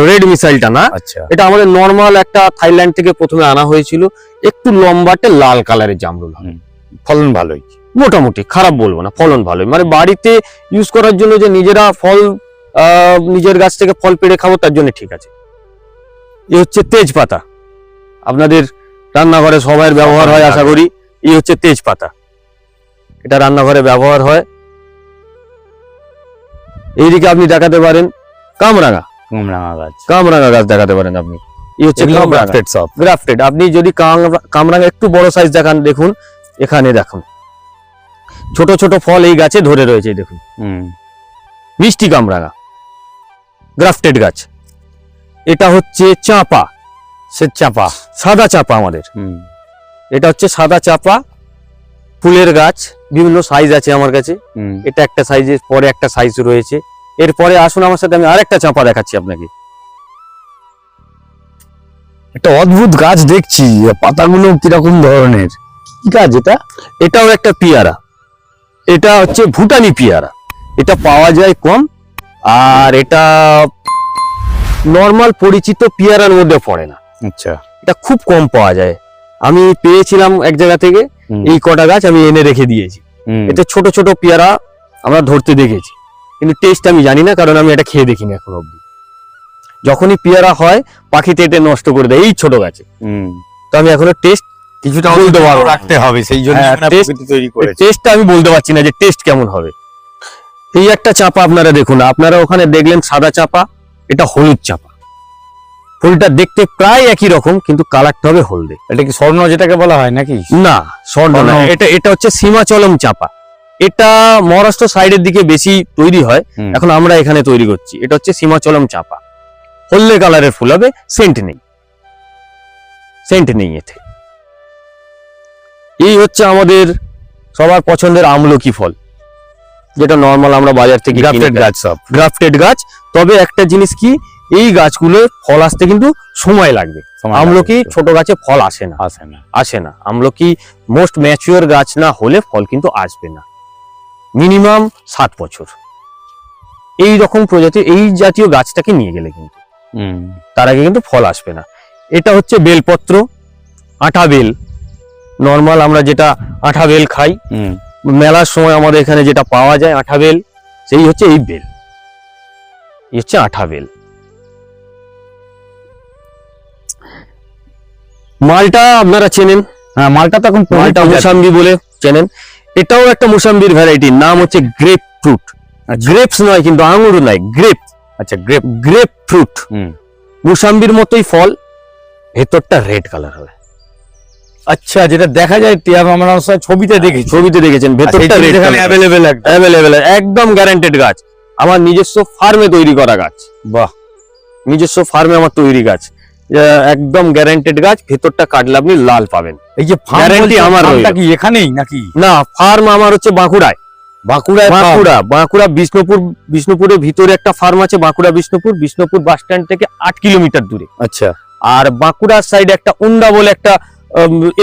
S2: রেড মিসাইলটা না।
S1: আচ্ছা।
S2: এটা আমাদের নরমাল একটা থাইল্যান্ড থেকে প্রথমে আনা হয়েছিল, একটু লম্বাটে লাল কালারের জামরুল হয়,
S1: ফলন ভালোই,
S2: মোটামুটি খারাপ বলবো না, ফলন ভালোই। মানে বাড়িতে ইউজ করার জন্য, যে নিজেরা ফল নিজের গাছ থেকে ফল পেড়ে খাবো তার জন্য ঠিক আছে। এই হচ্ছে তেজপাতা, আপনাদের রান্নাঘরে সবার ব্যবহার হয় আশা করি। এই হচ্ছে তেজপাতা, এটা রান্নাঘরে ব্যবহার হয়। এইদিকে আপনি দেখাতে পারেন কামরাঙা,
S1: কুমড়াঙা গাছ,
S2: কামরাঙা গাছ দেখাতে পারেন আপনি। এই হচ্ছে
S1: গ্রাফটেড সব।
S2: গ্রাফটেড। আপনি যদি কামরাঙা একটু বড় সাইজ দেখান, দেখুন এখানে দেখুন ছোট ছোট ফল এই গাছে ধরে রয়েছে, দেখুন মিষ্টি কামরাঙা, গ্রাফটেড গাছ। এটা হচ্ছে চাপা,
S1: শ্বেত চাপা,
S2: সাদা চাপা আমাদের। এটা হচ্ছে সাদা চাপা ফুলের গাছ, বিভিন্ন সাইজ আছে আমার কাছে। এটা একটা সাইজের পরে একটা সাইজ রয়েছে। এরপরে আসুন আমার সাথে, আমি আরেকটা চাপা দেখাচ্ছি আপনাকে।
S1: একটা অদ্ভুত গাছ দেখছি, পাতাগুলো কিরকম ধরনের, কি গাছ এটা?
S2: এটাও একটা পেয়ারা, এটা হচ্ছে ভুটানি পেয়ারা। এটা পাওয়া যায় কম, আর এটা নর্মাল পরিচিত পেয়ারার মধ্যে পড়ে না,
S1: আচ্ছা,
S2: এটা খুব কম পাওয়া যায়। আমি পেয়েছিলাম এক জায়গা থেকে, এই কটা গাছ আমি এনে রেখে দিয়েছি। এতে ছোট ছোট পেয়ারা আমরা ধরতে দেখেছি, কিন্তু টেস্ট আমি জানি না, কারণ আমি এটা খেয়ে দেখিনি এখন অব্দি। যখনই পেয়ারা হয় পাখিতে এটা নষ্ট করে দেয় এই ছোট গাছে, তো আমি এখনো টেস্ট
S1: কিছুটা
S2: বলতে পারবো না।
S1: রাখতে হবে, সেই জন্য
S2: হ্যাঁ,
S1: প্রকৃতি তৈরি করেছে।
S2: টেস্টটা আমি বলতে পারছি না যে টেস্ট কেমন হবে। এই একটা চাপা আপনারা দেখুন, আপনারা ওখানে দেখলেন সাদা চাপা, এটা হলুদ চাপা। ফুলটা দেখতে প্রায় একই রকম, কিন্তু কালারটা হবে হলদে।
S1: এটা কি স্বর্ণ যেটাকে বলা হয় নাকি?
S2: না, স্বর্ণ না,
S1: স্বর্ণ।
S2: এটা হচ্ছে সীমাচলম চাপা। এটা মহারাষ্ট্র সাইডের দিকে বেশি তৈরি হয়, এখন আমরা এখানে তৈরি করছি। এটা হচ্ছে সীমাচলম চাপা, হলদে কালারের ফুল হবে, সেন্ট নেই, সেন্ট নেই এতে। এই হচ্ছে আমাদের সবার পছন্দের আমলকি ফল, যেটা নর্মাল আমরা বাজার থেকে
S1: গ্রাফটেড গাছ সব।
S2: গ্রাফটেড গাছ। তবে একটা জিনিস কি, এই গাছগুলো ফল আসতে কিন্তু সময় লাগবে। আমলকি ছোট গাছে ফল আসে না, আসে না। আমলকি মোস্ট ম্যাচিওর গাছ না হলে ফল কিন্তু আসবে না, মিনিমাম 7 বছর। এই রকম প্রজাতির এই জাতীয় গাছটাকে নিয়ে গেলে কিন্তু তার আগে কিন্তু ফল আসবে না। এটা হচ্ছে বেলপত্র, আঠা বেল, নর্মাল আমরা যেটা আঠা বেল খাই, মেলার সময় আমাদের এখানে যেটা পাওয়া যায় আঠা বেল, সেই হচ্ছে এই বেল, এই হচ্ছে আঠা বেল। মালটা আপনারা চেনেন,
S1: হ্যাঁ, মালটা তো এখন
S2: মালটা মুসাম্বি বলে চেনেন। এটাও একটা মুসাম্বির ভ্যারাইটি, নাম হচ্ছে গ্রেপ ফ্রুট। গ্রেপস নয় কিন্তু, আঙুর নয়, গ্রেপ।
S1: আচ্ছা, গ্রেপ।
S2: গ্রেপ ফ্রুট মুসাম্বির মতোই ফল, ভেতরটা রেড কালার হবে।
S1: আচ্ছা, যেটা দেখা যায় আমরা ছবিতে দেখেছি।
S2: ছবিতে দেখেছেন, ভেতরটা রেড কালার, অ্যাভেলেবেল, একদম গ্যারান্টেড গাছ। আমার নিজস্ব ফার্মে তৈরি করা গাছ।
S1: বাহ,
S2: নিজস্ব ফার্মে আমার তৈরি গাছ, একদম গ্যারান্টেড গাছ। ভেতরটা কাটলে আপনি লাল পাবেন।
S1: এই যে
S2: গ্যারান্টি আমার
S1: ফার্মটা কি এখানেই নাকি?
S2: না, ফার্ম আমার হচ্ছে বাঁকুড়ায়। বাঁকুড়া বিষ্ণুপুরের ভিতরে একটা ফার্ম আছে, বাঁকুড়া বিষ্ণুপুর বাস স্ট্যান্ড থেকে 8 কিলোমিটার দূরে।
S1: আচ্ছা,
S2: আর বাঁকুড়ার সাইডে একটা উন্ডা বলে একটা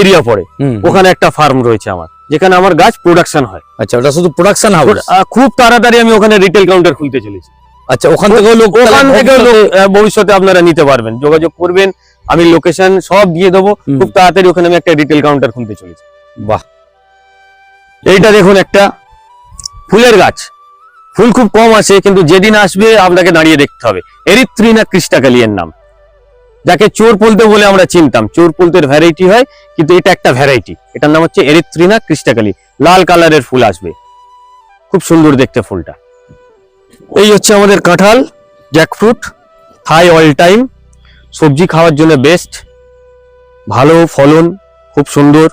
S2: এরিয়া পড়ে, ওখানে একটা ফার্ম রয়েছে আমার, যেখানে আমার গাছ প্রোডাকশন হয়।
S1: আচ্ছা, ওটা শুধু প্রোডাকশন হাউস।
S2: খুব তাড়াতাড়ি আমি ওখানে রিটেল কাউন্টার খুলতে চলেছি।
S1: আচ্ছা, ওখান থেকেও লোক
S2: ভবিষ্যতে আপনারা নিতে পারবেন, যোগাযোগ করবেন, আমি লোকেশন সব দিয়ে দেবো। খুব তাড়াতাড়ি ওখানে আমি একটা রিটেল কাউন্টার খুলতে চলেছি।
S1: বাহ,
S2: এইটা দেখুন, একটা ফুলের গাছ, ফুল খুব কম আসে, কিন্তু যেদিন আসবে আপনাকে দাঁড়িয়ে দেখতে হবে। এরিথ্রিনা ক্রিস্টাকালিয়ের নাম, যাকে চোর পলতে বলে আমরা চিনতাম। চোর পলতের ভ্যারাইটি হয়, কিন্তু এটা একটা ভ্যারাইটি, এটার নাম হচ্ছে এরিথ্রিনা ক্রিস্টাকালি। লাল কালারের ফুল আসবে, খুব সুন্দর দেখতে ফুলটা। এই হচ্ছে আমাদের কাঁঠাল, জ্যাকফ্রুট, থাই অল টাইম, সবজি খাওয়ার জন্য বেস্ট, ভালো ফলন, খুব সুন্দর।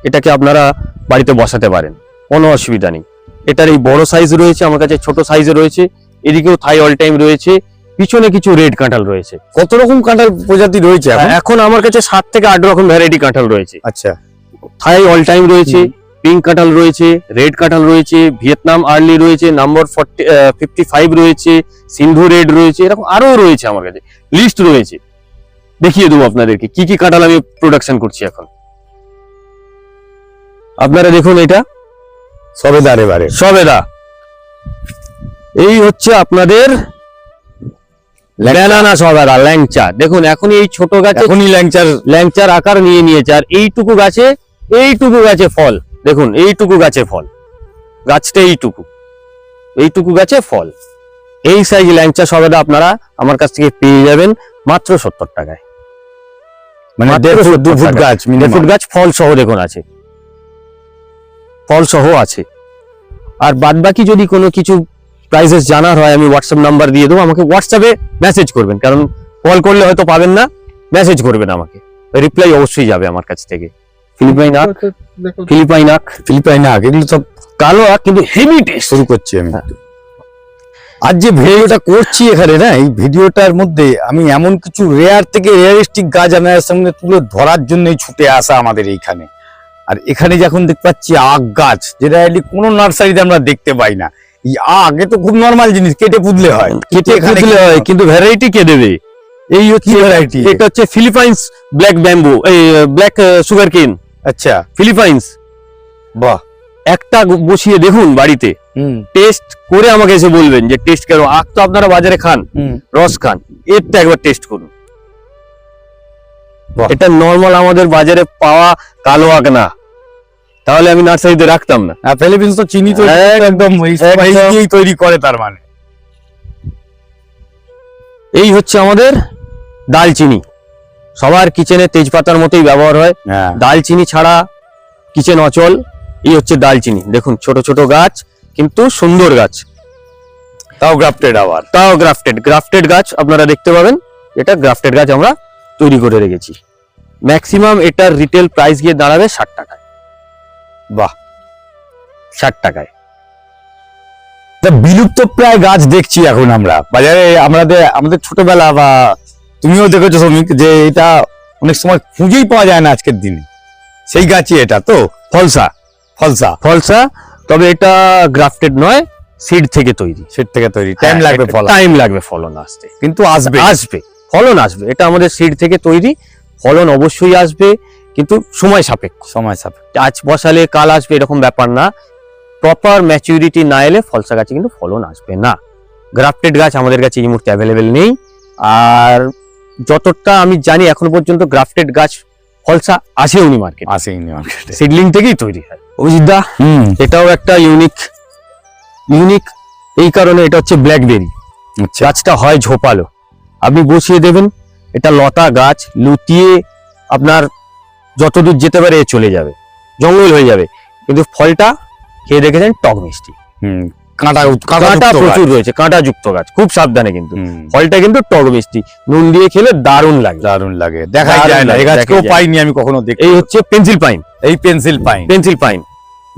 S2: এটাকে আপনারা বাড়িতে বসাতে পারেন, কোনো অসুবিধা নেই। এটার এই বড় সাইজ রয়েছে, আমার কাছে ছোট সাইজে রয়েছে। এদিকেও থাই অল টাইম রয়েছে, পিছনে কিছু রেড কাঁঠাল রয়েছে।
S1: কত রকম কাঁঠাল প্রজাতি রয়েছে
S2: এখন আমার কাছে 7 থেকে 8 রকম ভ্যারাইটি কাঁঠাল রয়েছে।
S1: আচ্ছা,
S2: থাই অল টাইম রয়েছে, পিঙ্ক কাঁঠাল রয়েছে, রেড কাঁঠাল রয়েছে, ভিয়েতনাম আর্লি রয়েছে, নম্বর 55 রয়েছে, সিন্ধু রেড রয়েছে, এরকম আরো রয়েছে আমার কাছে, লিস্ট রয়েছে। দেখিয়ে দেবো আপনাদেরকে কি কি কাঁঠাল আমি প্রোডাকশন করছি এখন। আপনারা দেখুন, এটা সবেদা। এই হচ্ছে আপনাদের ব্যানানা সবেদা, ল্যাংচা। দেখুন, এখন এই ছোট গাছে
S1: এখনই
S2: ল্যাংচার আকার নিয়ে নিয়েছে। আর এইটুকু গাছে ফল দেখুন, এইটুকু গাছে ফল, গাছটা এইটুকু গাছে ফল। এই সাইজ ল্যাংচা সবেদা আপনারা আমার কাছ থেকে পেয়ে যাবেন মাত্র 70 টাকায়।
S1: মানে 1.5 ফুট গাছ,
S2: 1.5 ফুট গাছ, ফল সহ দেখুন আছে, ফল সহ আছে। আর বাদ বাকি যদি কোনো কিছু প্রাইসেস জানার হয়, আমি হোয়াটসঅ্যাপ নাম্বার দিয়ে দেবো, আমাকে হোয়াটসঅ্যাপে মেসেজ করবেন, কারণ কল করলে হয়তো পাবেন না, মেসেজ করবেন আমাকে, রিপ্লাই অবশ্যই যাবে আমার কাছ থেকে। ফিলিপাইন আখ,
S1: এগুলো সব
S2: কালো আখ, কিন্তু হেভি টেস্ট।
S1: শুরু করছি আমি। আজ যে ভিডিওটা করছি এখানে না, এই ভিডিওটার মধ্যে আমি এমন কিছু রেয়ার থেকে রিয়ালিস্টিক গাছ আপনাদের সামনে তুলে ধরার জন্যই ছুটে আসা আমাদের এইখানে। আর এখানে যখন দেখতে পাচ্ছি আখ গাছ, যেটা কোনো নার্সারিতে আমরা দেখতে পাই না। এই আখ এ তো খুব নর্মাল জিনিস, কেটে পুদলে হয়,
S2: কিন্তু ভ্যারাইটি কে দেবে? এই হচ্ছে ভ্যারাইটি, এটা হচ্ছে ফিলিপাইন্স ব্ল্যাক ব্যাম্বু, এই ব্ল্যাক সুগার কেন।
S1: আচ্ছা,
S2: ফিলিপাইন্স।
S1: বাহ,
S2: একটা বসিয়ে দেখুন বাড়িতে, টেস্ট করে আমাকে এসে বলবেন যে টেস্ট কেন। আখ তো আপনারা বাজারে খান, রস খান, এরটা একবার টেস্ট করুন।
S1: বাহ।
S2: এটা নর্মাল আমাদের বাজারে পাওয়া কালো আখ না, তাহলে আমি নার্সারিতে রাখতাম না।
S1: ফিলিপিন্স তো চিনি তো একদম দিয়েই তৈরি করে, তার মানে
S2: এই হচ্ছে আমাদের দালচিনি। সবার কিচেনে তেজপাতার মতোই ব্যবহার হয়, দালচিনি ছাড়া কিচেন অচল। এই হচ্ছে দালচিনি, দেখুন ছোট ছোট গাছ কিন্তু সুন্দর গাছ,
S1: তাও গ্রাফটেড, আবার
S2: তাও গ্রাফটেড গাছ আপনারা দেখতে পাবেন। এটা গ্রাফটেড গাছ আমরা তৈরি করে রেখেছি। ম্যাক্সিমাম এটার রিটেল প্রাইস গিয়ে দাঁড়াবে 60 টাকায়।
S1: বাহ,
S2: 60 টাকায়।
S1: বিলুপ্ত প্রায় গাছ দেখছি এখন আমরা বাজারে। আমাদের ছোটবেলা বা তুমিও দেখেছো শ্রমিক, যে এটা অনেক সময় খুঁজেই পাওয়া যায় না আজকের দিনে, সেই গাছই এটা তো ফলসা।
S2: তবে এটা গ্রাফটেড নয়, সিড থেকে তৈরি।
S1: সেট থেকে তৈরি, টাইম লাগবে
S2: ফলন আসতে,
S1: কিন্তু আসবে
S2: ফলন আসবে। এটা আমাদের সিড থেকে তৈরি, ফলন অবশ্যই আসবে, কিন্তু সময় সাপেক্ষ। আজ বসালে কাল আসবে এরকম ব্যাপার না। প্রপার ম্যাচুরিটি না এলে ফলসা গাছে কিন্তু ফলন আসবে না। গ্রাফটেড গাছ আমাদের কাছে এই মুহূর্তে অ্যাভেলেবেল নেই। আর যতটা আমি জানি এখনো পর্যন্ত গ্রাফটেড গাছ ফলসা আসেনি মার্কেটে, সিডলিং থেকেই তৈরি হয়। অভিজিৎদা, এটাও একটা ইউনিক এই কারণে, এটা হচ্ছে ব্ল্যাকবেরি। গাছটা হয় ঝোপালো, আপনি বসিয়ে দেবেন, এটা লতা গাছ, লুটিয়ে আপনার যতদূর যেতে পারে চলে যাবে, জঙ্গল হয়ে যাবে, কিন্তু ফলটা খেয়ে দেখেছেন টক মিষ্টি। কাঁটা প্রচুর রয়েছে, কাঁটাযুক্ত গাছ, খুব সাবধানে। কিন্তু ফলটা কিন্তু টক মিষ্টি, নুন দিয়ে খেলে দারুণ লাগে,
S1: দেখা যায় না। এই গাছকেও পাইনি আমি কখনো দেখি।
S2: এই হচ্ছে পেন্সিল পাইন।
S1: পেন্সিল পাইন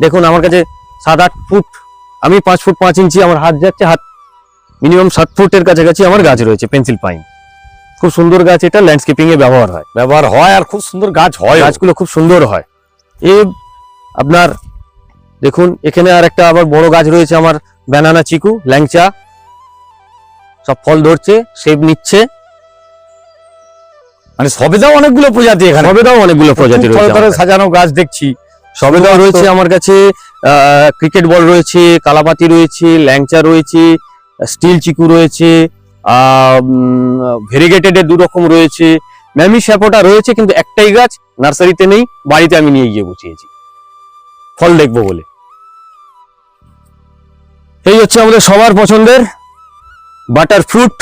S2: দেখুন আমার কাছে 7-8 ফুট, আমি 5 ফুট 5 ইঞ্চি আমার হাত যাচ্ছে, হাত মিনিমাম 7 ফুটের কাছাকাছি আমার গাছ রয়েছে পেন্সিল পাইন। খুব সুন্দর গাছ, এটা ল্যান্ডস্কেপিং এ ব্যবহার হয়, আর খুব সুন্দর গাছ হয়, গাছগুলো খুব সুন্দর হয়। আপনার দেখুন এখানে আর একটা আবার বড় গাছ রয়েছে আমার, ব্যানানা চিকু, ল্যাংচা, সব ফল ধরছে, শেপ নিচ্ছে।
S1: মানে সবেদাও অনেকগুলো প্রজাতি,
S2: রয়েছে,
S1: সাজানো গাছ দেখছি।
S2: সবেদাও রয়েছে আমার কাছে, ক্রিকেট বল রয়েছে, কালাপাতি রয়েছে, ল্যাংচা রয়েছে, স্টিল চিকু রয়েছে, ভেরিগেটেড 2 রকম রয়েছে, ম্যামি স্যাপোটা রয়েছে, কিন্তু একটাই গাছ নার্সারিতে নেই, বাড়িতে আমি নিয়ে গিয়ে বসিয়েছি ফল দেখবো বলে। এই হচ্ছে আমাদের সবার পছন্দের বাটার ফ্রুট,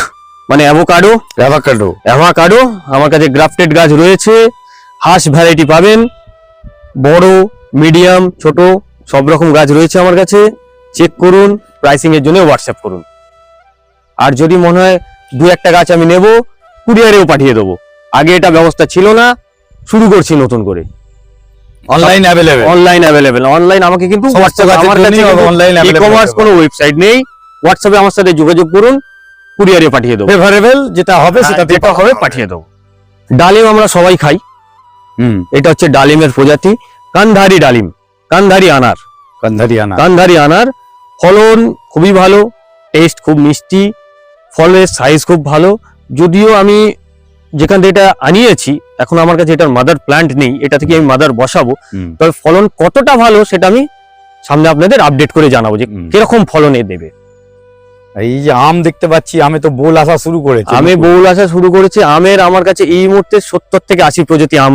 S2: মানে অ্যাভোকাডো। আমার কাছে গ্রাফটেড গাছ রয়েছে, হাঁস ভ্যারাইটি পাবেন, বড়, মিডিয়াম, ছোট সব রকম গাছ রয়েছে আমার কাছে। চেক করুন, প্রাইসিং এর জন্য হোয়াটসঅ্যাপ করুন। আর যদি মনে হয় 2-1টা গাছ আমি নেব, কুরিয়ারেও পাঠিয়ে দেবো। আগে এটা ব্যবস্থা ছিল না, শুরু করছি নতুন করে। Online available. অনলাইন আমাকে কিন্তু কোনো ওয়েবসাইট নেই, হোয়াটসঅ্যাপে আমার সাথে যোগাযোগ করুন, কুরিয়ারে পাঠিয়ে দেবো।
S1: যেটা হবে সেটা
S2: পাঠিয়ে দেবো। ডালিম আমরা সবাই খাই, এটা হচ্ছে ডালিমের প্রজাতি, কান্ধারি ডালিম, কান্ধারি আনার। ফলন খুবই ভালো, টেস্ট খুব মিষ্টি, ফলের সাইজ খুব ভালো। যদিও আমি যেখান থেকে এটা আনিয়েছি, এখন আমার কাছে এটার মাদার প্ল্যান্ট নেই, এটা থেকে আমি মাদার বসাবো, তবে ফলন কতটা ভালো সেটা আমি সামনে আপনাদের আপডেট করে জানাবো যে কিরকম ফলন দেবে।
S1: এই যে আম দেখতে পাচ্ছি, আমে তো বোল আসা শুরু করেছে।
S2: আমের আমার কাছে এই মুহূর্তে 70 থেকে 80 প্রজাতি আম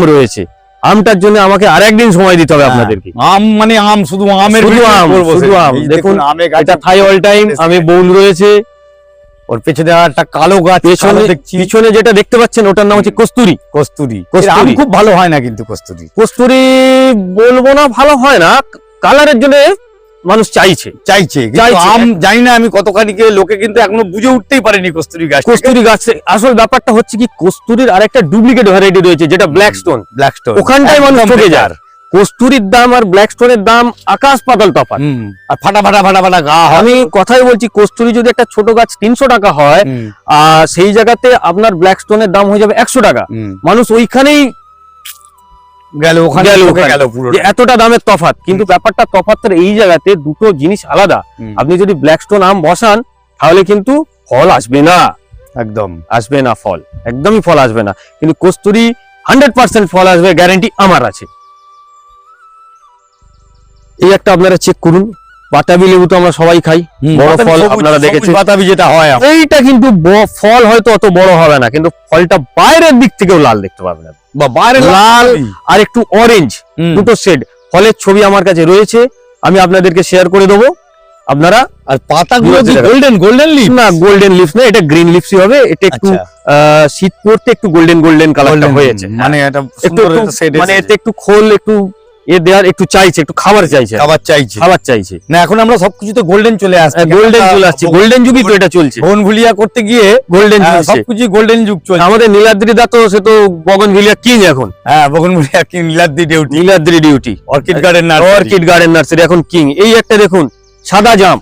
S2: রয়েছে। আমটার জন্য আমাকে আরেকদিন সময় দিতে হবে আপনাদেরকে।
S1: শুধু
S2: আম দেখুন, এটা থাই অল টাইম আমে বোল রয়েছে।
S1: ওর পেছনে একটা কালো গাছ,
S2: পিছনে যেটা দেখতে পাচ্ছেন ওটার নাম হচ্ছে কস্তুরি।
S1: খুব ভালো হয় না, কিন্তু
S2: কস্তুরি বলবো না ভালো হয় না, কালারের জন্য মানুষ চাইছে।
S1: আম জানি না আমি কতখানি, লোকে কিন্তু এখনো বুঝে উঠতেই পারেনি কস্তুরি গাছ।
S2: আসল ব্যাপারটা হচ্ছে কি, কস্তুরির আরেকটা ডুপ্লিকেট ভ্যারাইটি রয়েছে যেটা ব্ল্যাক স্টোন, ওখানটাই মানুষ ঠকে যায়। কস্তুরির দাম আর ব্ল্যাক স্টোনের দাম আকাশ পাতাল তফাৎ,
S1: আর ফাটা গা।
S2: আমি কথাই বলছি, কস্তুরি যদি একটা ছোট গাছ 300 টাকা হয়, আর সেই জায়গাতে আপনার ব্ল্যাক স্টোনের দাম হয়ে যাবে 100 টাকা। মানুষ ওইখানেই গেল এতটা দামের তফাৎ। কিন্তু ব্যাপারটা তফাৎটার এই জায়গাতে দুটো জিনিস আলাদা। আপনি যদি ব্ল্যাক স্টোন আম বসান তাহলে কিন্তু ফল আসবে না, একদমই ফল আসবে না। কিন্তু কস্তুরি 100% ফল আসবে, গ্যারান্টি আমার আছে। এই একটা আপনারা চেক করুন, বাতাবি লেবু তো আমরা সবাই খাই, বড় ফল আপনারা দেখেছেন।
S1: বাতাবি যেটা হয়
S2: এইটা কিন্তু ফল হয়তো অত বড় হবে না, কিন্তু ফলটা বাইরের দিক থেকেও লাল দেখতে পাবেন আপনি।
S1: বা বাইরে
S2: লাল আর একটু অরেঞ্জ দুটো শেড ফলের ছবি আমার কাছে রয়েছে, আমি আপনাদেরকে শেয়ার করে দেবো। আপনারা
S1: আর পাতাগুলো কি গোল্ডেন লিফ?
S2: না, গোল্ডেন লিফ না, এটা গ্রিন লিফসই হবে। এটা একটু শীত পড়তে একটু গোল্ডেন কালারটা হয়েছে,
S1: মানে এটা
S2: একটু
S1: সুন্দর একটা শেড,
S2: মানে এতে একটু খোল একটু দেওয়ার একটু চাইছে, একটু খাবার চাইছে, খাবার চাইছে।
S1: না এখন আমরা সবকিছুতে গোল্ডেন চলে আসছে,
S2: গোল্ডেন চলে আসছে, গোল্ডেন যুগই তো এটা চলছে।
S1: বনভুলিয়া করতে গিয়ে
S2: গোল্ডেন
S1: সবকিছু গোল্ডেন যুগ চলছে।
S2: আমাদের নীলাদ্রি দা তো সে তো বগনভিলিয়া কিং এখন।
S1: হ্যাঁ, বনভুলিয়া কি
S2: Niladri duty,
S1: orchid garden
S2: nursery এখন কিং। এই একটা দেখুন সাদা জাম,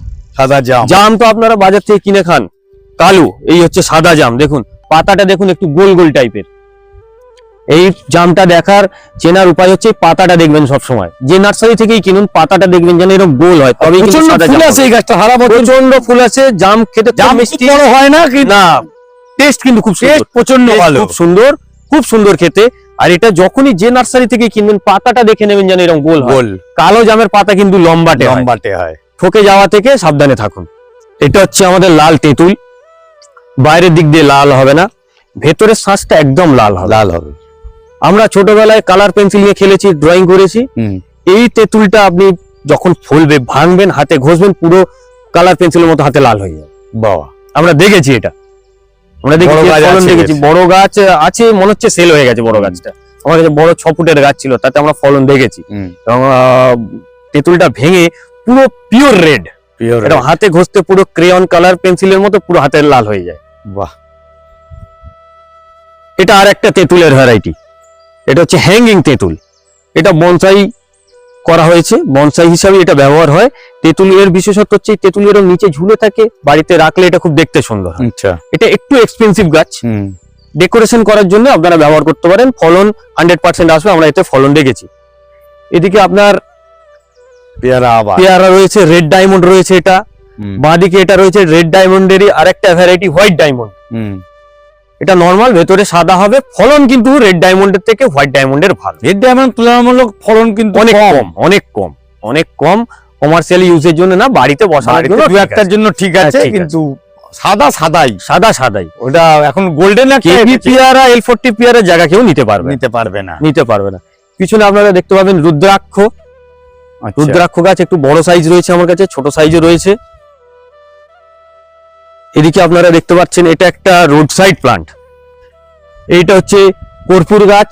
S2: জাম তো আপনারা বাজার থেকে কিনে খান কালো, এই হচ্ছে সাদা জাম। দেখুন পাতাটা দেখুন একটু গোল গোল টাইপের। এই জামটা দেখার চেনার উপায় হচ্ছে পাতাটা দেখবেন সব সময়, যে নার্সারি থেকেই কিনুন পাতাটা দেখবেন যেন এরকম গোল হয়, তবেই কিন্তু সাদা জাম আছে। এই গাছটা সারা বছর প্রচন্ড ফুল আছে, জাম খেতে জাম মিষ্টি বড় হয় না, টেস্ট কিন্তু খুব সুন্দর, প্রচন্ড ভালো, খুব সুন্দর, খুব সুন্দর খেতে। আর এটা যখনই যে নার্সারি থেকে কিনবেন পাতাটা দেখে নেবেন যেন এরকম গোল হয়। কালো জামের পাতা কিন্তু লম্বাটে হয়, ঠকে যাওয়া থেকে সাবধানে থাকুন। এটা হচ্ছে আমাদের লাল তেঁতুল, বাইরের দিক দিয়ে লাল হবে না, ভেতরের শ্বাসটা একদম লাল হবে। আমরা ছোটবেলায় কালার পেন্সিল নিয়ে খেলেছি, ড্রয়িং করেছি। এই তেঁতুলটা আপনি যখন ফলবে ভাঙবেন, হাতে ঘষবেন, পুরো কালার পেন্সিলের মতো হাতে লাল হয়ে যাবে। বাবা, আমরা দেখেছি এটা, আমরা দেখেছি। বড় গাছ আছে, মনে হচ্ছে সেল হয়ে গেছে বড় গাছটা। আমার কাছে বড় 6 ফুটের গাছ ছিল, তাতে আমরা ফলন দেখেছি। এবং তেঁতুলটা ভেঙে পুরো পিওর রেড, এটা হাতে ঘষতে পুরো ক্রেয়ন কালার পেন্সিলের মতো পুরো হাতের লাল হয়ে যায়। বাহ, এটা আর একটা তেঁতুলের ভ্যারাইটি, এটা হচ্ছে হ্যাঙ্গিং তেঁতুল। এটা বনসাই করা হয়েছে, বনসাই হিসাবে এটা ব্যবহার হয়। তেঁতুলের বিশেষত্ব হচ্ছে তেঁতুলের নিচে ঝুলে থাকে, বাড়িতে রাখলে এটা খুব দেখতে সুন্দর। আচ্ছা, এটা একটু এক্সপেন্সিভ গাছ, ডেকোরেশন করার জন্য আপনারা ব্যবহার করতে পারেন। ফলন 100% আসবে, আমরা এতে ফলন দেখেছি। এদিকে আপনার পেয়ারা রয়েছে, রেড ডায়মন্ড রয়েছে, এটা বাঁদিকে এটা রয়েছে রেড ডায়মন্ডেরই আরেকটা ভ্যারাইটি হোয়াইট ডায়মন্ড। এটা নরমাল, ভেতরে সাদা হবে, ফলন কিন্তু রেড ডায়মন্ডের থেকে হোয়াইট ডায়মন্ডের ভালো।
S1: রেড ডায়মন্ড তুলনামূলক ফলন কিন্তু
S2: অনেক কম, কমার্শিয়াল ইউজের জন্য না, বাড়িতে বসানোর জন্য
S1: দু একটার জন্য ঠিক আছে, কিন্তু সাদাই
S2: ওটা এখন গোল্ডেন পেয়ারা L40 পেয়ারার জায়গা কেউ নিতে পারবে না। পিছনে আপনারা দেখতে পাবেন রুদ্রাক্ষ, রুদ্রাক্ষ গাছ একটু বড় সাইজ রয়েছে আমার কাছে, ছোট সাইজও রয়েছে। এদিকে আপনারা দেখতে পাচ্ছেন এটা একটা রোড সাইড প্লান্ট, এইটা হচ্ছে কর্পূর গাছ।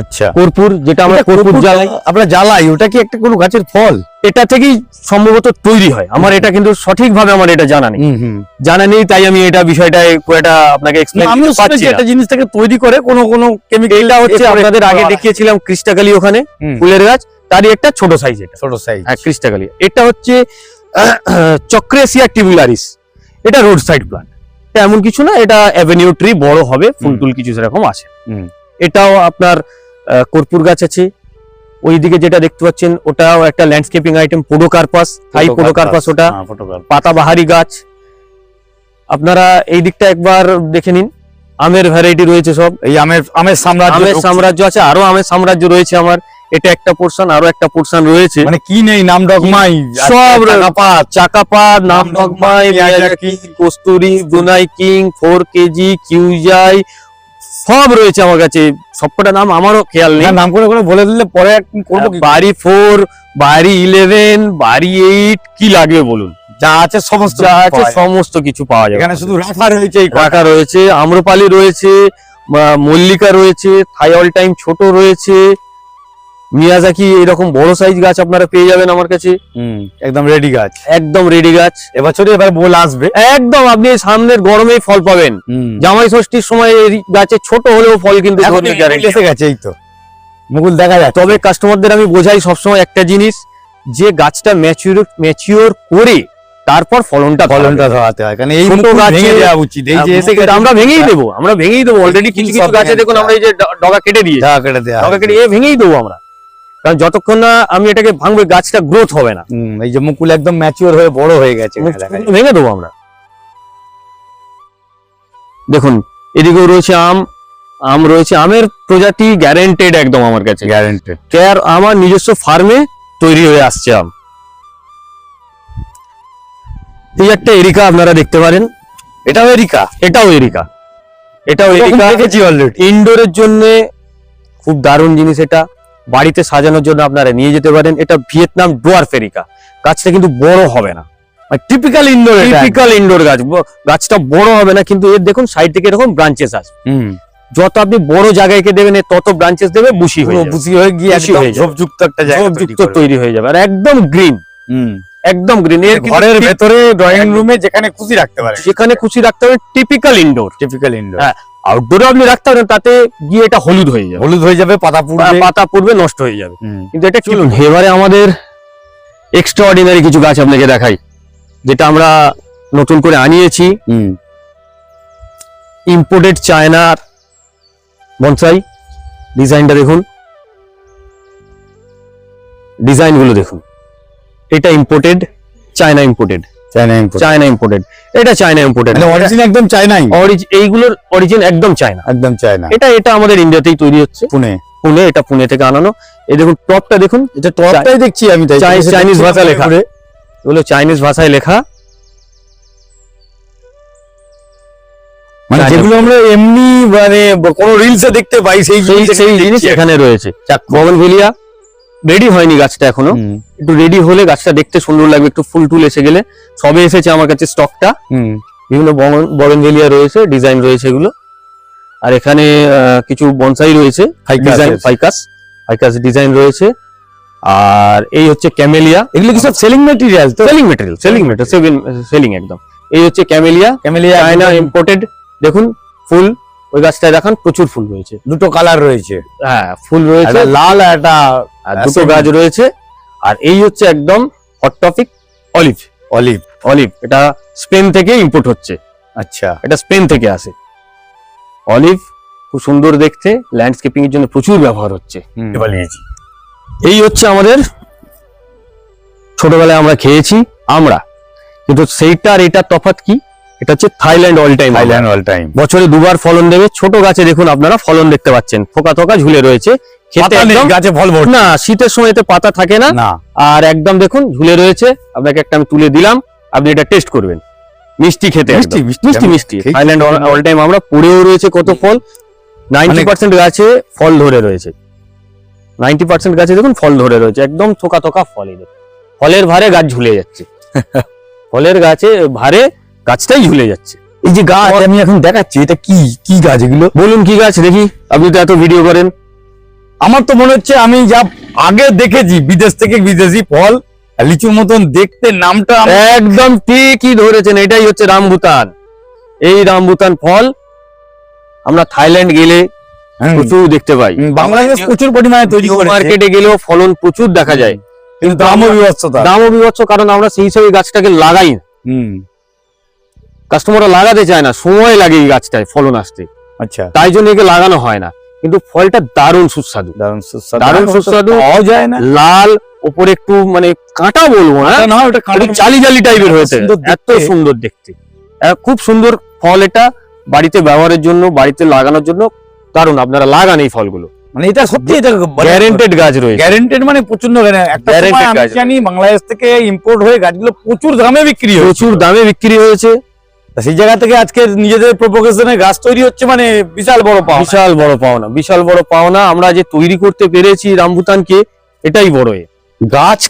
S2: আচ্ছা, কর্পূর যেটা আমরা কর্পূর জ্বালাই,
S1: আমরা জ্বালাই, ওটা কি একটা কোনো গাছের ফল?
S2: এটা থেকেই সম্ভবত তৈরি হয়। আমার এটা কিন্তু সঠিকভাবে আমার এটা জানা নেই, তাই আমি এটা বিষয়টা এটা আপনাকে এক্সপ্লেইন করতে পারছি না।
S1: একটা জিনিস থেকে তৈরি করে কোনো কেমিক্যাল,
S2: এটা হচ্ছে আপনাদের আগে দেখিয়েছিলাম ক্রিস্টাকালি, ওখানে ফুলের গাছ, তারই একটা ছোট সাইজ, ক্রিস্টাকালি। এটা হচ্ছে চক্রেসিয়া টিবুলারিস, এটা রোড সাইড প্লান্ট। এটা এমন কিছু না, এটা অ্যাভিনিউ ট্রি, বড় হবে, ফুল টুল কিছু সেরকম আছে। এটাও আপনার কর্পূর গাছ আছে। ওইদিকে যেটা দেখতে পাচ্ছেন ওটাও একটা ল্যান্ডস্কেপিং আইটেম, পোডোকার্পাস, থাই পোডোকার্পাস, ওটা পাতাবাহারি গাছ। আপনারা এই দিকটা একবার দেখে নিন, আমের ভ্যারাইটি রয়েছে সব।
S1: এই আমের
S2: সাম্রাজ্য আছে, আরো আমের সাম্রাজ্য রয়েছে আমার। এটা একটা পোর্শন, আরো একটা পোর্শন রয়েছে,
S1: মানে কি নেই, নাম ডগমাই
S2: সব, চাকাপাত, নাম ডগমাই, Miyazaki, kasuri, Brunei king, 4 KG, কিউজাই, সব রয়েছে আমার কাছে। সবকটা নাম আমারও খেয়াল নেই,
S1: নাম করে বলে দিলে পরে করবো।
S2: বাড়ি 4, বাড়ি 11, বাড়ি 8, কি লাগবে বলুন,
S1: যা আছে
S2: সমস্ত কিছু পাওয়া যায়
S1: এখানে। শুধু
S2: রাখা রয়েছে, আম্রপালি রয়েছে, মল্লিকা রয়েছে, থাই অল টাইম ছোট রয়েছে, মিয়াজাকি, এরকম বড় সাইজ গাছ আপনারা পেয়ে যাবেন আমার কাছে।
S1: একদম রেডি গাছ,
S2: এবার বোল আসবে একদম। আপনি সামনের গরমেই ফল পাবেন, জামাই ষষ্ঠীর সময় গাছে ছোট হলেও ফল কিন্তু
S1: এসে গেছে। এই তো মুকুল দেখা যায়।
S2: তবে কাস্টমারদের আমি বোঝাই সবসময় একটা জিনিস, যে গাছটা ম্যাচিওর করে তারপর ফলনটা
S1: ধরাতে হয়, কারণ এই ছোট গাছ ভেঙে দেওয়া উচিত। এই যে এসে
S2: আমরা ভেঙেই দেবো অলরেডি। কিছু গাছে দেখুন আমরা এই যে ডগা কেটে দিয়েছি, ডগা কেটে ভেঙেই দেবো আমরা, কারণ যতক্ষণ না আমি এটাকে ভাঙবো গাছটা গ্রোথ হবে না।
S1: এই যে মুকুল একদম ম্যাচিওর হয়ে বড় হয়ে গেছে,
S2: ভেঙে দেবো আমরা। দেখুন এদিকেও রয়েছে আম রয়েছে, আমের প্রজাতি গ্যারেন্টেড একদম আমার কাছে,
S1: গ্যারেন্টেড।
S2: আমার নিজস্ব ফার্মে তৈরি হয়ে আসছে আম। এই একটা এরিকা আপনারা দেখতে পারেন,
S1: এটাও এরিকা,
S2: এটাও এরিকা, এটাও এরিকা
S1: দেখেছি অলরেডি।
S2: ইনডোরের জন্য খুব দারুণ জিনিস। এটা বাড়িতে সাজানোর জন্য আপনারা নিয়ে যেতে পারেন। এটা ভিয়েতনাম ডোয়ার্ফ এরিকা। গাছটা কিন্তু বড় হবে না,
S1: টিপিক্যাল ইনডোর,
S2: টিপিক্যাল ইনডোর গাছ। গাছটা বড় হবে না, কিন্তু এর দেখুন সাইড থেকে এরকম ব্রাঞ্চেস আসবে। যত আপনি বড় জায়গায় দেবেন এর তত ব্রাঞ্চেস দেবে, বুশি হয়ে যাবে,
S1: বুঝি হয়ে গিয়ে
S2: বুশি হয়ে যাবে,
S1: ঝোপযুক্ত একটা জায়গা
S2: ঝোপযুক্ত তৈরি হয়ে যাবে, আর একদম গ্রিন, একদম গ্রিন। এর
S1: ঘরের ভেতরে ড্রয়িং রুমে যেখানে খুশি রাখতে পারে,
S2: যেখানে খুশি রাখতে হবে, টিপিক্যাল ইনডোর।
S1: Typical indoor.
S2: হ্যাঁ, আউটডোরে আপনি রাখতে পারেন, তাতে গিয়ে এটা হলুদ হয়ে যাবে,
S1: হলুদ হয়ে যাবে, পাতা পুড়বে,
S2: পাতা পড়বে, নষ্ট হয়ে যাবে। কিন্তু এটা চলুন এবারে আমাদের এক্সট্রা অর্ডিনারি কিছু গাছ আপনাকে দেখাই, যেটা আমরা নতুন করে আনিয়েছি। ইম্পোর্টেড চায়নার বনসাই। ডিজাইনটা দেখুন, ডিজাইন গুলো দেখুন। এটা imported, China imported, China imported, এটা চায়না ইম্পোর্টেড,
S1: অরিজিন একদম চায়নাই,
S2: এইগুলোর অরিজিন একদম চায়না,
S1: একদম চায়না।
S2: এটা আমাদের ইন্ডিয়াতেই তৈরি হচ্ছে, পুনে, এটা পুনে থেকে আনানো। এই দেখুন টপটা দেখুন,
S1: এটা টপটাই দেখছি আমি, তাই
S2: চাইনিজ ভাষায় লেখা, এগুলো চাইনিজ ভাষায় লেখা,
S1: মানে যেগুলো আমরা এমনি মানে কোনো রিলসে দেখতে পাই সেই
S2: জিনিস এখানে রয়েছে। বগনভেলিয়া রেডি হয়নি গাছটা এখনো, একটু রেডি হলে গাছটা দেখতে সুন্দর লাগবে, একটু ফুল টুল এসে গেলে। সবে এসেছে আমার কাছে স্টকটা, বিভিন্ন বগনভেলিয়া রয়েছে, ডিজাইন রয়েছে এগুলো। আর এখানে কিছু বনসাই রয়েছে, ফাইকাস ডিজাইন রয়েছে। আর এই হচ্ছে ক্যামেলিয়া,
S1: এগুলো কি সব সেলিং ম্যাটেরিয়াল? তো
S2: সেলিং একদম। এই হচ্ছে ক্যামেলিয়া চায়না ইম্পোর্টেড। দেখুন ফুল, ওই গাছটায় দেখান, প্রচুর ফুল রয়েছে,
S1: দুটো কালার রয়েছে।
S2: হ্যাঁ, ফুল রয়েছে,
S1: লাল আর একটা,
S2: দুটো গাছ রয়েছে। আর এই হচ্ছে একদম হট টপিক অলিভ, অলিভ। এটা স্পেন থেকে ইম্পোর্ট হচ্ছে।
S1: আচ্ছা,
S2: এটা স্পেন থেকে আসে অলিভ, খুব সুন্দর দেখতে, ল্যান্ডস্কেপিং এর জন্য প্রচুর ব্যবহার হচ্ছে। এই হচ্ছে আমাদের ছোটবেলায় আমরা খেয়েছি আমরা, কিন্তু সেইটা আর এটার তফাৎ কি? এটা হচ্ছে থাইল্যান্ড অল টাইম। বছরে দুবার ফলন দেবে। ছোট গাছে দেখুন আপনারা ফলন দেখতে পাচ্ছেন, থোকা থোকা ঝুলে রয়েছে, খেতে একদম
S1: গাছে ফল ভর্তি
S2: না, শীতের সময় এতে পাতা থাকে না, আর একদম দেখুন ঝুলে রয়েছে। আপনাকে একটা আমি তুলে দিলাম, আপনি এটা টেস্ট করবেন, মিষ্টি খেতে, মিষ্টি। থাইল্যান্ড অল টাইম আমরা পড়েও রয়েছে কত ফল, 90% গাছে ফল ধরে রয়েছে, 90% গাছে দেখুন ফল ধরে রয়েছে, একদম থোকা থোকা ফল। ফলের ভারে গাছ ঝুলে যাচ্ছে, ফলের গাছে ভারে গাছটাই ঝুলে যাচ্ছে।
S1: এই যে গাছ আমি এখন দেখাচ্ছি, এটা কি গাছ এগুলো?
S2: বলুন কি গাছ দেখি, আপনি তো এত ভিডিও করেন।
S1: আমার তো মনে হচ্ছে আমি যা আগে দেখেছি বিদেশ থেকে বিদেশি ফল, লিচুর মতন দেখতে, নামটা
S2: একদম ঠিকই ধরেছেন, এটাই হচ্ছে রামবুতান। এই রামবুতান ফল আমরা থাইল্যান্ড গেলে প্রচুর দেখতে পাই,
S1: বাংলাদেশ প্রচুর পরিমাণে তৈরি করে,
S2: মার্কেটে গেলেও ফলন প্রচুর দেখা যায়,
S1: কিন্তু দামও বিভৎস,
S2: কারণ আমরা সেই হিসাবে গাছটাকে লাগাই না, কাস্টমাররা লাগাতে চায় না, সময় লাগে এই গাছটায় ফলন আসতে।
S1: আচ্ছা,
S2: তাই জন্য একে লাগানো হয় না, কিন্তু ফলটা দারুণ সুস্বাদু, দারুণ সুস্বাদু,
S1: পাওয়া যায় না।
S2: লাল, উপরে একটু মানে কাঁটা বলবো না, জালি জালি টাইপের হয়েছে, এত সুন্দর দেখতে, খুব সুন্দর ফল। এটা বাড়িতে ব্যবহারের জন্য, বাড়িতে লাগানোর জন্য দারুণ। আপনারা লাগান এই ফলগুলো,
S1: মানে এটা সত্যি, এটা
S2: গ্যারান্টেড গাছ রয়েছে,
S1: গ্যারান্টেড মানে প্রচন্ড গ্যারান্টেড গাছ। জানি বাংলাদেশ থেকে ইম্পোর্ট হয়ে গাছগুলো প্রচুর দামে বিক্রি হয়েছে, সেই জায়গা থেকে আজকে নিজেদের প্রপোগেশনে গাছ তৈরি হচ্ছে, মানে বিশাল বড় পাওনা। আমরা যে তৈরি করতে পেরেছি রামবুতানকে, এটাই বড়।
S2: গাছ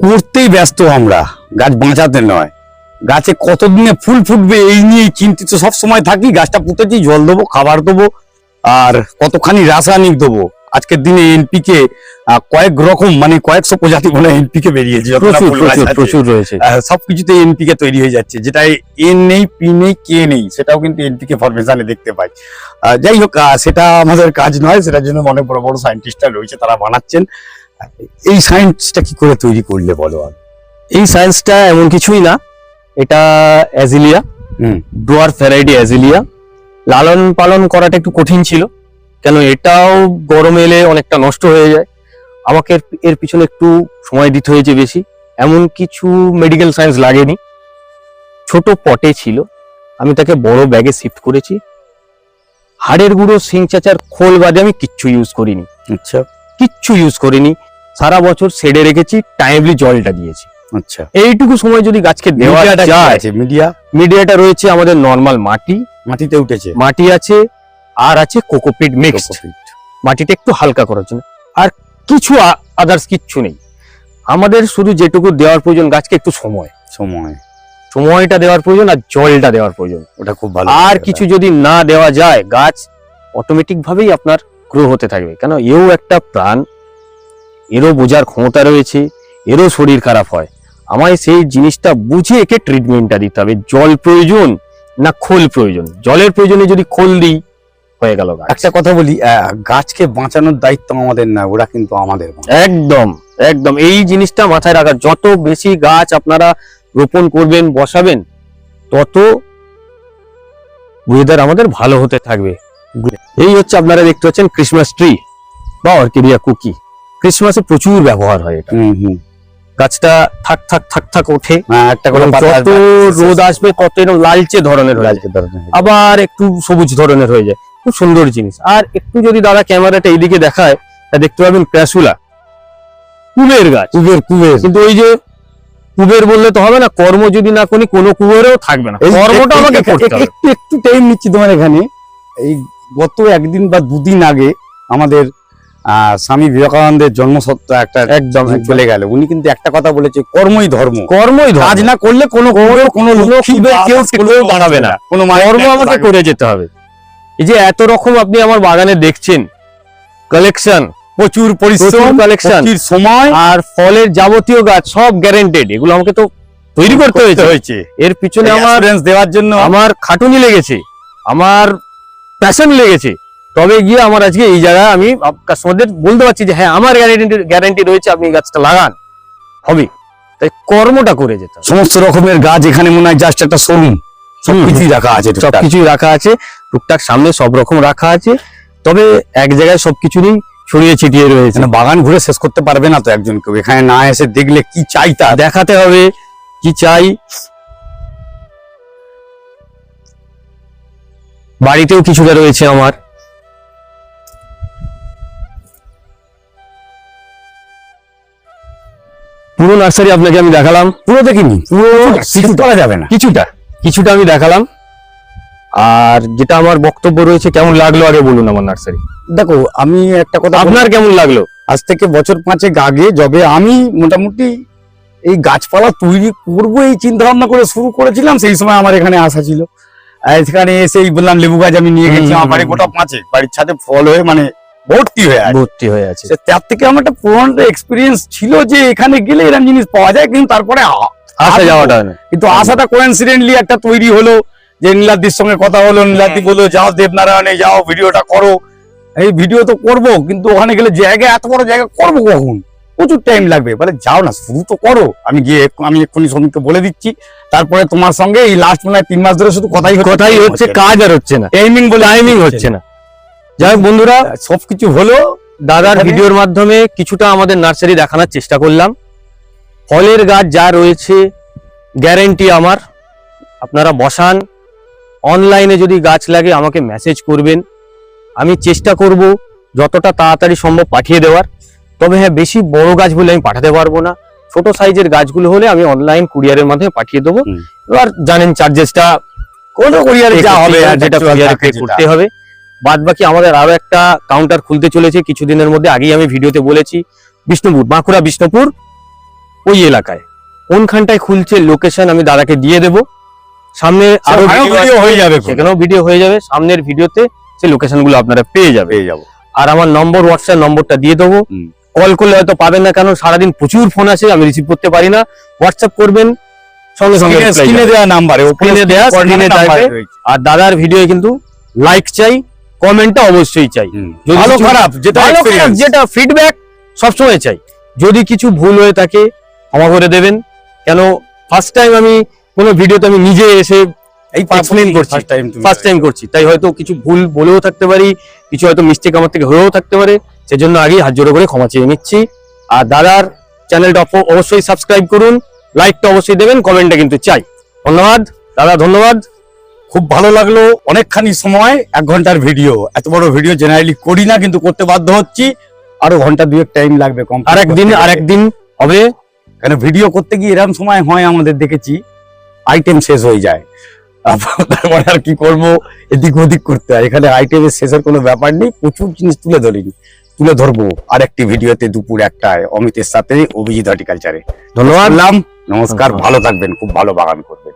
S2: করতেই ব্যস্ত আমরা, গাছ বাঁচাতে নয়। গাছে কতদিনে ফুল ফুটবে এই নিয়ে চিন্তিত সব সময় থাকি। গাছটা পুঁতেছি, জল দেবো, খাবার দেবো, আর কতখানি রাসায়নিক দেবো। আজকের দিনে এনপিকে কয়েক রকম, মানে কয়েকশো প্রজাতি মনে এনপিকে বেরিয়েছে,
S1: প্রচুর রয়েছে,
S2: সবকিছুতে এনপিকে তৈরি হয়ে যাচ্ছে, যেটা এন নেই, পি নেই, কে নেই, সেটাও কিন্তু এনপিকে ফরমেশনে দেখতে পাই। যাই হোক, সেটা আমাদের কাজ নয়, সেটার জন্য অনেক বড় বড় সায়েন্টিস্টরা রয়েছে, তারা বানাচ্ছেন। এই সায়েন্সটা কি করে তৈরি করলে বলো?
S1: এই সায়েন্সটা এমন কিছুই না, এটা অ্যাজিলিয়া, ডোয়ার্ফ ভ্যারাইটি অ্যাজিলিয়া। লালন পালন করাটা একটু কঠিন ছিল, কেন এটাও গরম এলে অনেকটা নষ্ট হয়ে যায়। আমাকে এর পিছনে একটু সময় দিতে হয়েছে বেশি। এমন কিছু মেডিকেল সায়েন্স লাগেনি, ছোট পটে ছিল, আমি তাকে বড় ব্যাগে শিফট করেছি। হাড়ের গুঁড়ো, সিং চাচার খোল বাদে আমি কিচ্ছু ইউজ করিনি। আচ্ছা,
S2: কিচ্ছু ইউজ করিনি। সারা বছর শেডে রেখেছি, টাইমলি জলটা দিয়েছি।
S1: আচ্ছা,
S2: এইটুকু সময় যদি গাছকে দেওয়া
S1: মিডিয়াটা কি
S2: যায়,
S1: আছে?
S2: মিডিয়াটা রয়েছে আমাদের নর্মাল
S1: মাটিতে উঠেছে,
S2: মাটি আছে, আর আছে কোকোপিট মিক্সড, মাটিটা একটু হালকা করার জন্য। আর কিছু আদার্স কিচ্ছু নেই আমাদের, শুধু যেটুকু দেওয়ার প্রয়োজন গাছকে একটু সময়টা দেওয়ার প্রয়োজন, আর জলটা দেওয়ার প্রয়োজন।
S1: ওটা খুব ভালো।
S2: আর কিছু যদি না দেওয়া যায়, গাছ অটোমেটিক ভাবেই আপনার গ্রো হতে থাকবে। কেন, এও একটা প্রাণ, এরও বোঝার ক্ষমতা রয়েছে, এরও শরীর খারাপ হয়। আমায় সেই জিনিসটা বুঝে একে ট্রিটমেন্টটা দিতে হবে। জল প্রয়োজন না খোল প্রয়োজন? জলের প্রয়োজনে যদি খোল দিই, হয়ে গেল গাছ।
S1: একটা কথা বলি, গাছকে বাঁচানোর দায়িত্ব আমাদের না, ওরা কিন্তু আমাদের।
S2: একদম একদম এই জিনিসটা মাথায় রাখা। যত বেশি গাছ আপনারা রোপণ করবেন, বসাবেন, তত ওয়েদার আমাদের ভালো হতে থাকবে। এই হচ্ছে আপনারা দেখতে পাচ্ছেন ক্রিসমাস ট্রি বা অর্কিডিয়া কুকি। ক্রিসমাসে প্রচুর ব্যবহার হয় এটা। গাছটা থাক থাক থাক থাক ওঠে,
S1: একটা করে
S2: যত রোদ আসবে তত এরকম লালচে ধরনের হয়ে যায়, আবার একটু সবুজ ধরনের হয়ে যায়। খুব সুন্দর জিনিস। আর একটু যদি দাদা ক্যামেরাটা এইদিকে দেখায়, তা দেখতে পাবেন ক্র্যাসুলা, কুবের গাছ। কুবের কিন্তু ওই যে কুবের বললে তো হবে না, কর্ম যদি না করি কোনো কুবেরও থাকবে না। কর্মটা আমাকে করতে হবে।
S1: একটু টাইম নিচ্ছি তোমার এখানে। এই গত একদিন বা দুদিন আগে আমাদের স্বামী বিবেকানন্দের জন্মসত্ত্ব একটা
S2: একদম
S1: চলে গেল। উনি কিন্তু একটা কথা বলেছে, কর্মই ধর্ম।
S2: কাজ না করলে কোনো কেউ দাঁড়াবে না, কোনো কর্ম আমাকে করে যেতে হবে। এই যে এত রকম আপনি আমার বাগানে দেখছেন কালেকশন,
S1: প্রচুর পরিশ্রম,
S2: কালেকশন,
S1: সময়,
S2: আর ফলের যাবতীয় গাছ সব গ্যারান্টেড। এগুলো আমাকে তো তৈরি করতে হয়েছে। এর পিছনে আমার
S1: দেওয়ার জন্য আমার
S2: খাটুনি লেগেছে, আমার প্যাশন লেগেছে। তবে গিয়ে আমার আজকে এই জায়গায় আমি কাস্টমারদের বলতে পারছি যে হ্যাঁ, আমার গ্যারান্টি রয়েছে, আপনি এই গাছটা লাগান, হবে। তাই কর্মটা করে যেতে হবে।
S1: সমস্ত রকমের গাছ এখানে মনে হয় জাস্ট একটা শোরুম, সবকিছুই রাখা আছে,
S2: সবকিছুই রাখা আছে টুকটাক, সামনে সব রকম রাখা আছে। তবে এক জায়গায় সবকিছুরই ছড়িয়ে ছিটিয়ে রয়েছে।
S1: বাগান ঘুরে শেষ করতে পারবে না তো একজন কেউ, এখানে না এসে দেখলে কি চাই তা
S2: দেখাতে হবে, কি চাই। বাড়িতেও কিছুটা রয়েছে আমার। পুরো নার্সারি আপনাকে আমি দেখালাম,
S1: পুরো দেখিনি, পুরো কিছু করা যাবে না,
S2: কিছুটা আমি দেখালাম। আর যেটা আমার বক্তব্য রয়েছে, কেমন লাগলো আগে বলুন আমার নার্সারি।
S1: দেখো, আমি একটা কথা,
S2: আপনার কেমন লাগলো?
S1: আজ থেকে বছর 5 আগে যবে আমি মোটামুটি এই গাছপালা তৈরি করবো এই চিন্তা ভাবনা করে শুরু করেছিলাম, সেই সময় আমার এখানে আসা ছিল। এখানে এসেই বললাম লেবু গাছ আমি নিয়ে গেছি আমার বাড়ি গোটা 5, বাড়ির ছাদে ফল হয়ে মানে ভর্তি হয়ে আছে। তার থেকে আমার একটা পুরনো এক্সপিরিয়েন্স ছিল যে এখানে গেলে এরকম জিনিস পাওয়া যায়, কিন্তু তারপরে
S2: আসা যাওয়াটা হয় না।
S1: কিন্তু আসাটা কোইন্সিডেন্টলি একটা তৈরি হলো যে নীলাদ্রির সঙ্গে কথা হলো, নীলাদ্রি বললো যাও দেবনারায়ণে যাও, ভিডিওটা করো। এই ভিডিও তো করবো, কিন্তু ওখানে গেলে জায়গা, এত বড় জায়গা করবো কখন, প্রচুর টাইম লাগবে। বলে যাও না, শুরু তো করো। আমি এক্ষুনি শ্রমিককে বলে দিচ্ছি। তারপরে তোমার সঙ্গে এই লাস্ট মনে হয় 3 মাস ধরে শুধু কথাই
S2: হচ্ছে, কাজ আর হচ্ছে না, টাইমিং হচ্ছে না। যাই হোক বন্ধুরা,
S1: সবকিছু হলো।
S2: দাদার ভিডিওর মাধ্যমে কিছুটা আমাদের নার্সারি দেখানোর চেষ্টা করলাম। ফলের গাছ যা রয়েছে গ্যারান্টি আমার। আপনারা বসান, অনলাইনে যদি গাছ লাগে আমাকে মেসেজ করবেন, আমি চেষ্টা করব যতটা তাড়াতাড়ি সম্ভব পাঠিয়ে দেওয়ার। তবে হ্যাঁ, বেশি বড় গাছ বলে আমি পাঠাতে পারবো না, ছোট সাইজের গাছগুলো হলে আমি অনলাইন কুরিয়ারের মাধ্যমে পাঠিয়ে দেবো। এবার জানেন চার্জেসটা
S1: কোনো কুরিয়ারে যা হবে,
S2: যেটা কুরিয়ারে পে করতে হবে। বাদ বাকি আমাদের আরো একটা কাউন্টার খুলতে চলেছে কিছুদিনের মধ্যে, আগেই আমি ভিডিওতে বলেছি, বিষ্ণুপুর, বাঁকুড়া বিষ্ণুপুর ওই এলাকায়। কোনখানটায় খুলছে লোকেশন আমি দাদাকে দিয়ে দেবো। সামনে আরো ভিডিও হয়ে যাবে, সেখানেও ভিডিও হয়ে যাবে। সামনের ভিডিওতে সেই লোকেশন গুলো আপনারা পেয়ে যাবে। আর আমার হোয়াটসঅ্যাপ নম্বরটা দিয়ে দেবো। কল করলে হয়তো পাবেন না, কারণ সারাদিন প্রচুর ফোন আছে, আমি রিসিভ করতে পারি না। হোয়াটসঅ্যাপ করবেন, সঙ্গে সঙ্গে
S1: স্ক্রিনে দেওয়া নাম্বারে,
S2: আর দাদার ভিডিও কিন্তু লাইক চাই, কমেন্টটা অবশ্যই চাই।
S1: ভালো খারাপ
S2: যেটা ফিডব্যাক সবসময় চাই। যদি কিছু ভুল হয়ে থাকে ক্ষমা করে দেবেন। কেন, ফার্স্ট টাইম আমি কোনো ভিডিওতে আমি নিজে এসে এই ফার্স্ট টাইম করছি, তাই হয়তো কিছু ভুল বলেও থাকতে পারি, কিছু হয়তো মিস্টেক আমার থেকে হয়েও থাকতে পারে। সেজন্য আগেই হাত জোড়ো করে ক্ষমা চেয়ে নিচ্ছি। আর দাদার চ্যানেলটা অবশ্যই সাবস্ক্রাইব করুন, লাইকটা অবশ্যই দেবেন, কমেন্টটা কিন্তু চাই। ধন্যবাদ দাদা, ধন্যবাদ।
S1: খুব ভালো লাগলো। অনেকখানি সময়, 1 ঘন্টার ভিডিও, এত বড় ভিডিও জেনারেলি করি না, কিন্তু করতে বাধ্য হচ্ছি। আরো ঘন্টা 2 টাইম লাগবে,
S2: আরেকদিন হবে।
S1: কেন ভিডিও করতে গিয়ে এরকম সময় হয় আমাদের, দেখেছি আইটেম শেষ হয়ে যায়, তারপরে আর কি করবো, এদিক ওদিক করতে হয়। এখানে আইটেমের শেষের কোনো ব্যাপার নেই, প্রচুর জিনিস তুলে ধরবো আরেকটি ভিডিওতে দুপুর 1টায় অমিতের সাথে অভিজিৎ হর্টিকালচারে।
S2: ধন্যবাদ।
S1: নমস্কার, ভালো থাকবেন, খুব ভালো বাগান করবেন।